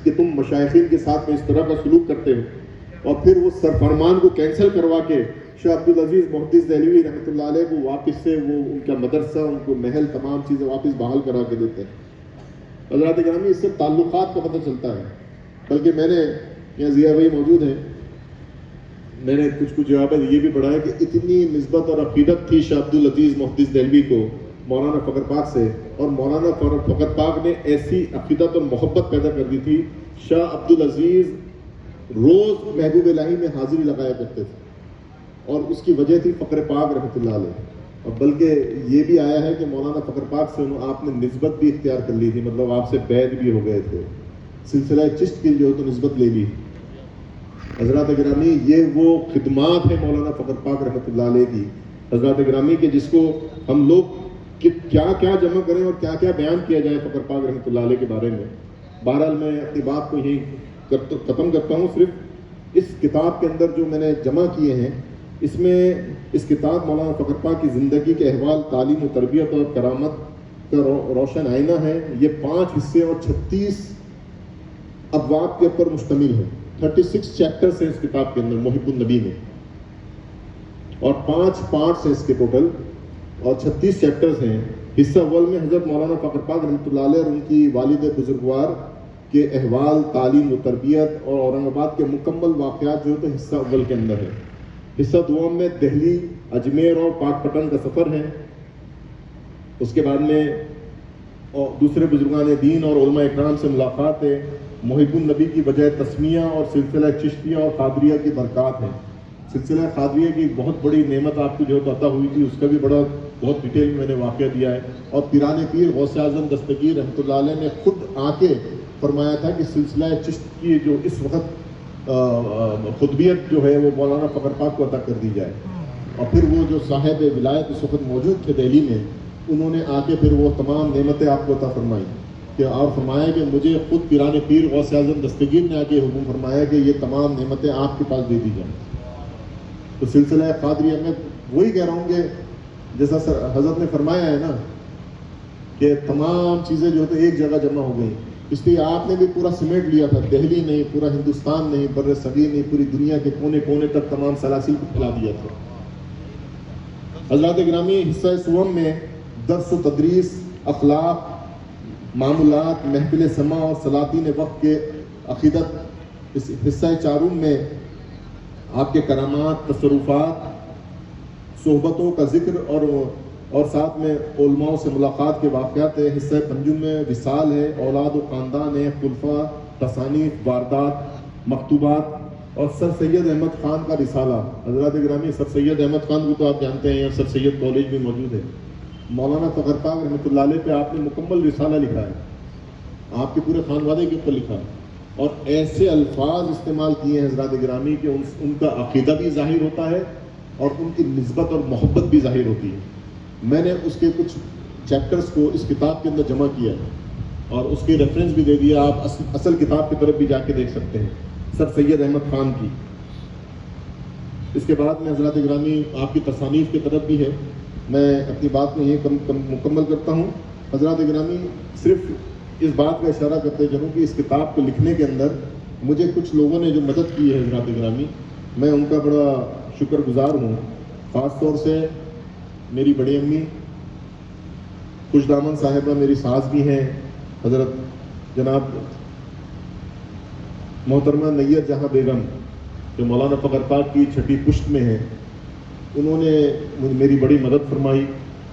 کہ تم مشائخین کے ساتھ میں اس طرح کا سلوک کرتے ہو، اور پھر وہ سرفرمان کو کینسل کروا کے شاہ عبدالعزیز محدث دہلوی رحمۃ اللہ علیہ کو واپس سے وہ ان کا مدرسہ، ان کو محل، تمام چیزیں واپس بحال کرا کے دیتے ہیں۔ حضرات گرامی، اس سے تعلقات کا پتہ چلتا ہے۔ بلکہ میں نے یہاں ضیاء بھائی موجود ہیں، میں نے کچھ جواب یہ بھی پڑھا ہے کہ اتنی نسبت اور عقیدت تھی شاہ عبدالعزیز محدث دہلوی کو مولانا فخر پاک سے، اور مولانا فخر پاک نے ایسی عقیدت اور محبت پیدا کر دی تھی، شاہ عبدالعزیز روز محبوب الہی میں حاضری لگایا کرتے تھے، اور اس کی وجہ تھی فخر پاک رحمۃ اللہ علیہ۔ اور بلکہ یہ بھی آیا ہے کہ مولانا فخر پاک سے آپ نے نسبت بھی اختیار کر لی تھی، مطلب آپ سے بیعت بھی ہو گئے تھے، سلسلہ چشت کی جو ہے تو نسبت لے لی۔ حضرات گرامی، یہ وہ خدمات ہیں مولانا فخر پاک رحمۃ اللہ علیہ کی، حضرات گرامی، کہ جس کو ہم لوگ کیا کیا جمع کریں اور کیا کیا بیان کیا جائے فخر پاک رحمۃ اللہ علیہ کے بارے میں۔ بہرحال میں اپنی بات کو یہی ختم کرتا ہوں۔ صرف اس کتاب کے اندر جو میں نے جمع کیے ہیں، اس میں اس کتاب مولانا فخر پاک کی زندگی کے احوال، تعلیم و تربیت اور کرامت کا روشن آئینہ ہے۔ یہ 5 حصے اور 36 ابواب کے اوپر مشتمل ہے۔ 36 چیپٹرز ہیں اس کتاب کے اندر محب النبی میں، اور 5 پارٹس ہیں اس کے ٹوٹل، اور 36 چیپٹرز ہیں۔ حصہ اول میں حضرت مولانا فخر پاک رحمۃ اللہ علیہ اور ان کی والد بزرگوار کے احوال، تعلیم و تربیت اور اورنگ آباد کے مکمل واقعات جو ہے تو حصہ اول کے اندر ہے۔ حصہ دوم میں دہلی، اجمیر اور پاک پٹن کا سفر ہے۔ اس کے بعد میں دوسرے بزرگان دین اور علماء اکرام سے ملاقات ہے۔ محب النبی کی وجہ تسمیہ اور سلسلہ چشتیہ اور قادریہ کی برکات ہیں۔ سلسلہ قادریہ کی بہت بڑی نعمت آپ کو جو عطا ہوئی تھی، اس کا بھی بہت ڈیٹیل میں نے واقعہ دیا ہے، اور پیران پیر غوث اعظم دستگیر رحمۃ اللہ علیہ نے خود آ کے فرمایا تھا کہ سلسلہ چشت کی جو اس وقت خطبیت جو ہے وہ مولانا فخر پاک کو عطا کر دی جائے۔ اور پھر وہ جو صاحب ولایت اس وقت موجود تھے دہلی میں، انہوں نے آ کے پھر وہ تمام نعمتیں آپ کو عطا فرمائی، کہ اور فرمایا کہ مجھے خود پیران پیر غوث اعظم دستگیر نے آ کے حکم فرمایا کہ یہ تمام نعمتیں آپ کے پاس دے دی جائیں۔ تو سلسلہ قادریہ میں وہی کہہ رہا ہوں کہ جیسا حضرت نے فرمایا ہے نا کہ تمام چیزیں جو ہے تو ایک جگہ جمع ہو گئی، اس لیے آپ نے بھی پورا سمیٹ لیا تھا، دہلی نہیں، پورا ہندوستان نہیں، بر صغیر نہیں، پوری دنیا کے کونے کونے تک تمام سلاسل کو پھیلا دیا تھا۔ حضرات گرامی، حصہ سوم میں درس و تدریس، اخلاق، معمولات، محفل سماع اور سلاطین وقت کے عقیدت۔ اس حصہ چارم میں آپ کے کرامات، تصرفات، صحبتوں کا ذکر اور ساتھ میں علماء سے ملاقات کے واقعات ہے، حصہ پنجم میں وصال ہے، اولاد و خاندان ہے، خلفاء، تصانیف، واردات، مکتوبات، اور سر سید احمد خان کا رسالہ۔ حضرات گرامی، سر سید احمد خان کو تو آپ جانتے ہیں، سر سید کالج بھی موجود ہے۔ مولانا فخر پاک رحمۃ اللہ علیہ پہ آپ نے مکمل رسالہ لکھا ہے، آپ کے پورے خانوادے کے اوپر لکھا ہے، اور ایسے الفاظ استعمال کیے ہیں حضرات گرامی کہ ان کا عقیدہ بھی ظاہر ہوتا ہے اور ان کی نسبت اور محبت بھی ظاہر ہوتی ہے۔ میں نے اس کے کچھ چیپٹرز کو اس کتاب کے اندر جمع کیا ہے اور اس کی ریفرنس بھی دے دیا، آپ اصل کتاب کی طرف بھی جا کے دیکھ سکتے ہیں، سر سید احمد خان کی۔ اس کے بعد میں حضرات گرامی آپ کی تصانیف کی طرف بھی ہے، میں اپنی بات میں یہ مکمل کرتا ہوں۔ حضرات گرامی، صرف اس بات کا اشارہ کرتے چلوں کہ اس کتاب کو لکھنے کے اندر مجھے کچھ لوگوں نے جو مدد کی ہے حضرات گرامی، میں ان کا بڑا شکر گزار ہوں۔ خاص طور سے میری بڑی امی خوش دامن صاحبہ، میری ساس بھی ہیں، حضرت جناب محترمہ نیت جہاں بیگم جو مولانا فخر پاک کی چھٹی پشت میں ہیں، انہوں نے میری بڑی مدد فرمائی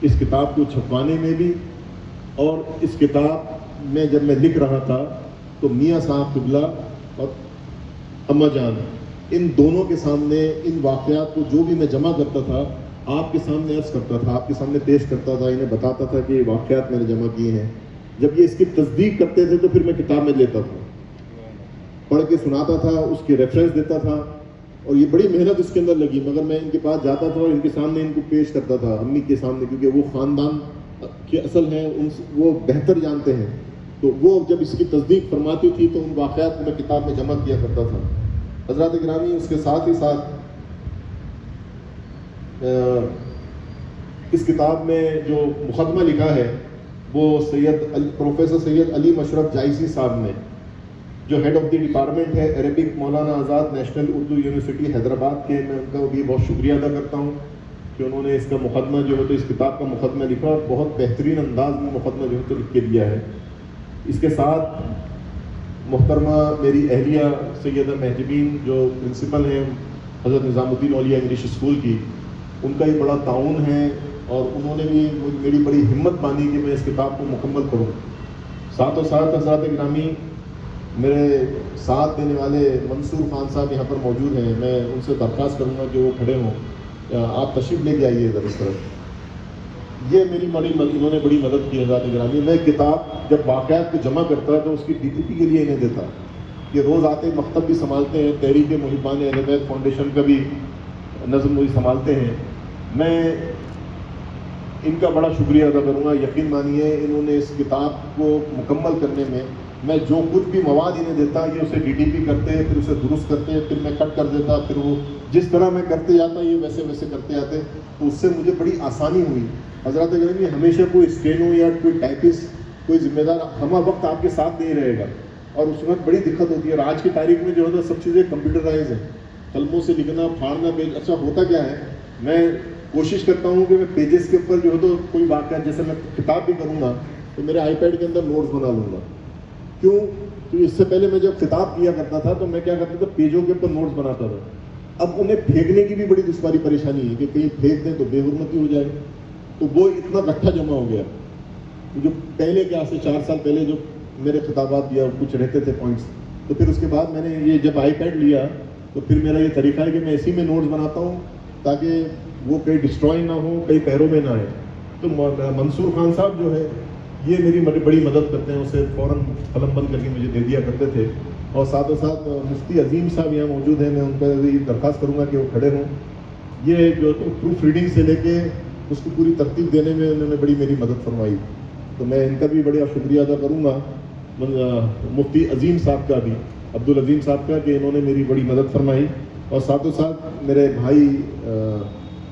اس کتاب کو چھپوانے میں بھی، اور اس کتاب میں جب میں لکھ رہا تھا تو میاں صاحب قبلہ اور اماں جان، ان دونوں کے سامنے ان واقعات کو جو بھی میں جمع کرتا تھا آپ کے سامنے عرض کرتا تھا، آپ کے سامنے پیش کرتا تھا، انہیں بتاتا تھا کہ یہ واقعات میں نے جمع کیے ہیں۔ جب یہ اس کی تصدیق کرتے تھے تو پھر میں کتاب میں لیتا تھا، پڑھ کے سناتا تھا، اس کی ریفرنس دیتا تھا، اور یہ بڑی محنت اس کے اندر لگی، مگر میں ان کے پاس جاتا تھا اور ان کے سامنے ان کو پیش کرتا تھا، امی کے سامنے، کیونکہ وہ خاندان کے اصل ہیں، وہ بہتر جانتے ہیں، تو وہ جب اس کی تصدیق فرماتی تھی تو ان واقعات کو میں کتاب میں جمع کیا کرتا تھا۔ حضرات گرامی، اس کے ساتھ ہی ساتھ اس کتاب میں جو مقدمہ لکھا ہے وہ پروفیسر سید علی مشرف جائسی صاحب نے، جو ہیڈ آف دی ڈپارٹمنٹ ہے Arabic, Maulana Azad national Urdu university Hyderabad کے، میں ان کا بھی بہت شکریہ ادا کرتا ہوں کہ انہوں نے اس کا مقدمہ جو ہے تو اس کتاب کا مقدمہ لکھا، اور بہت بہترین انداز میں مقدمہ جو ہے تو لکھ کے دیا ہے۔ اس کے ساتھ محترمہ میری اہلیہ سیدہ مہجبین جو پرنسپل ہیں حضرت نظام الدین اولیاء انگلش اسکول کی، ان کا یہ بڑا تعاون ہے، اور انہوں نے بھی میری بڑی ہمت باندھی کہ میں اس کتاب کو مکمل کروں۔ ساتھ و ساتھ حضرات گرامی، میرے ساتھ دینے والے منصور خان صاحب یہاں پر موجود ہیں، میں ان سے درخواست کروں گا کہ وہ کھڑے ہوں، آپ تشریف لے کے آئیے ادھر اس طرف۔ یہ میری انہوں نے بڑی مدد کی حضرات گرامی۔ میں کتاب جب واقعات کو جمع کرتا تو اس کی DTP کے لیے انہیں دیتا، یہ روز آتے مکتب بھی سنبھالتے ہیں، تحریک محبان اہل بیت فاؤنڈیشن کا بھی نظم وہی سنبھالتے ہیں۔ میں ان کا بڑا شکریہ ادا کروں گا، یقین مانیے انہوں نے اس کتاب کو مکمل کرنے میں جو کچھ بھی مواد انہیں دیتا یہ اسے DTP کرتے، پھر اسے درست کرتے، پھر میں کٹ کر دیتا، پھر وہ جس طرح میں کرتے جاتا یہ ویسے ویسے کرتے جاتے، تو اس سے مجھے بڑی آسانی ہوئی۔ حضرات گرامی، ہمیشہ کوئی اسٹینو یا کوئی ٹائپسٹ، کوئی ذمہ دار ہمہ وقت آپ کے ساتھ نہیں رہے گا، اور اس وقت بڑی دقت ہوتی ہے، اور آج کی تاریخ میں جو ہے سب چیزیں کمپیوٹرائز ہیں، قلموں سے لکھنا، پھاڑنا پیج۔ اچھا ہوتا کیا ہے، میں کوشش کرتا ہوں کہ میں پیجز کے اوپر جو ہے تو کوئی واقعہ، جیسے میں کتاب بھی کروں گا تو میرے iPad کے اندر نوٹس بنا لوں گا۔ کیوں؟ تو اس سے پہلے میں جب خطاب کیا کرتا تھا تو میں کیا کرتا تھا، پیجوں کے اوپر نوٹس بناتا تھا۔ اب انہیں پھینکنے کی بھی بڑی دشواری پریشانی ہے کہ کہیں پھینک دیں تو بے حرمتی ہو جائے، تو وہ اتنا گٹھا جمع ہو گیا۔ جو پہلے کے آج سے 4 سال پہلے جو میرے خطابات یا کچھ رہتے تھے پوائنٹس، تو پھر اس کے بعد میں نے یہ جب iPad لیا تو پھر میرا یہ طریقہ ہے کہ میں اسی میں نوٹس بناتا ہوں تاکہ وہ کہیں ڈسٹروائے نہ ہو، کئی پیروں میں نہ آئے۔ تو منصور خان صاحب جو ہے یہ میری بڑی مدد کرتے ہیں، اسے فوراً قلم بند کر کے مجھے دے دیا کرتے تھے۔ اور ساتھ و ساتھ مفتی عظیم صاحب یہاں موجود ہیں، میں ان کا یہ درخواست کروں گا کہ وہ کھڑے ہوں۔ یہ جو پروف ریڈنگ سے لے کے اس کو پوری ترتیب دینے میں انہوں نے بڑی میری مدد فرمائی، تو میں ان کا بھی بڑا شکریہ ادا کروں گا، مفتی عظیم صاحب کا بھی، عبدالعظیم صاحب کا، کہ انہوں نے میری بڑی مدد فرمائی۔ اور ساتھ و ساتھ میرے بھائی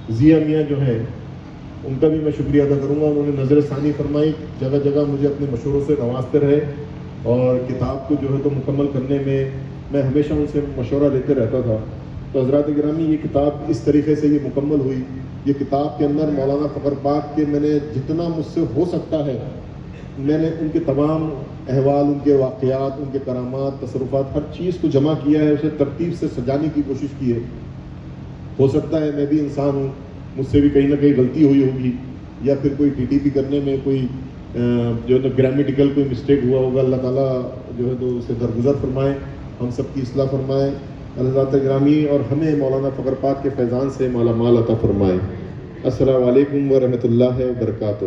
ضیاء میاں جو ہیں ان کا بھی میں شکریہ ادا کروں گا، انہوں نے نظر ثانی فرمائی، جگہ جگہ مجھے اپنے مشوروں سے نوازتے رہے، اور کتاب کو جو ہے تو مکمل کرنے میں ہمیشہ ان سے مشورہ لیتے رہتا تھا۔ تو حضرات گرامی، یہ کتاب اس طریقے سے یہ مکمل ہوئی۔ یہ کتاب کے اندر مولانا فخر پاک کے میں نے جتنا مجھ سے ہو سکتا ہے میں نے ان کے تمام احوال، ان کے واقعات، ان کے کرامات، تصرفات، ہر چیز کو جمع کیا ہے، اسے ترتیب سے سجانے کی کوشش کی ہے۔ ہو سکتا ہے میں بھی انسان ہوں، مجھ سے بھی کہیں نہ کہیں غلطی ہوئی ہوگی یا پھر کوئی TTP کرنے میں کوئی جو ہے نا گرامیٹیکل کوئی مسٹیک ہوا ہوگا. اللہ تعالیٰ جو ہے تو اسے درگزر فرمائے, ہم سب کی اصلاح فرمائے. حضرات گرامی اور ہمیں مولانا فخر پاک کے فیضان سے مالا مال عطا فرمائے. السلام علیکم ورحمۃ اللہ وبرکاتہ.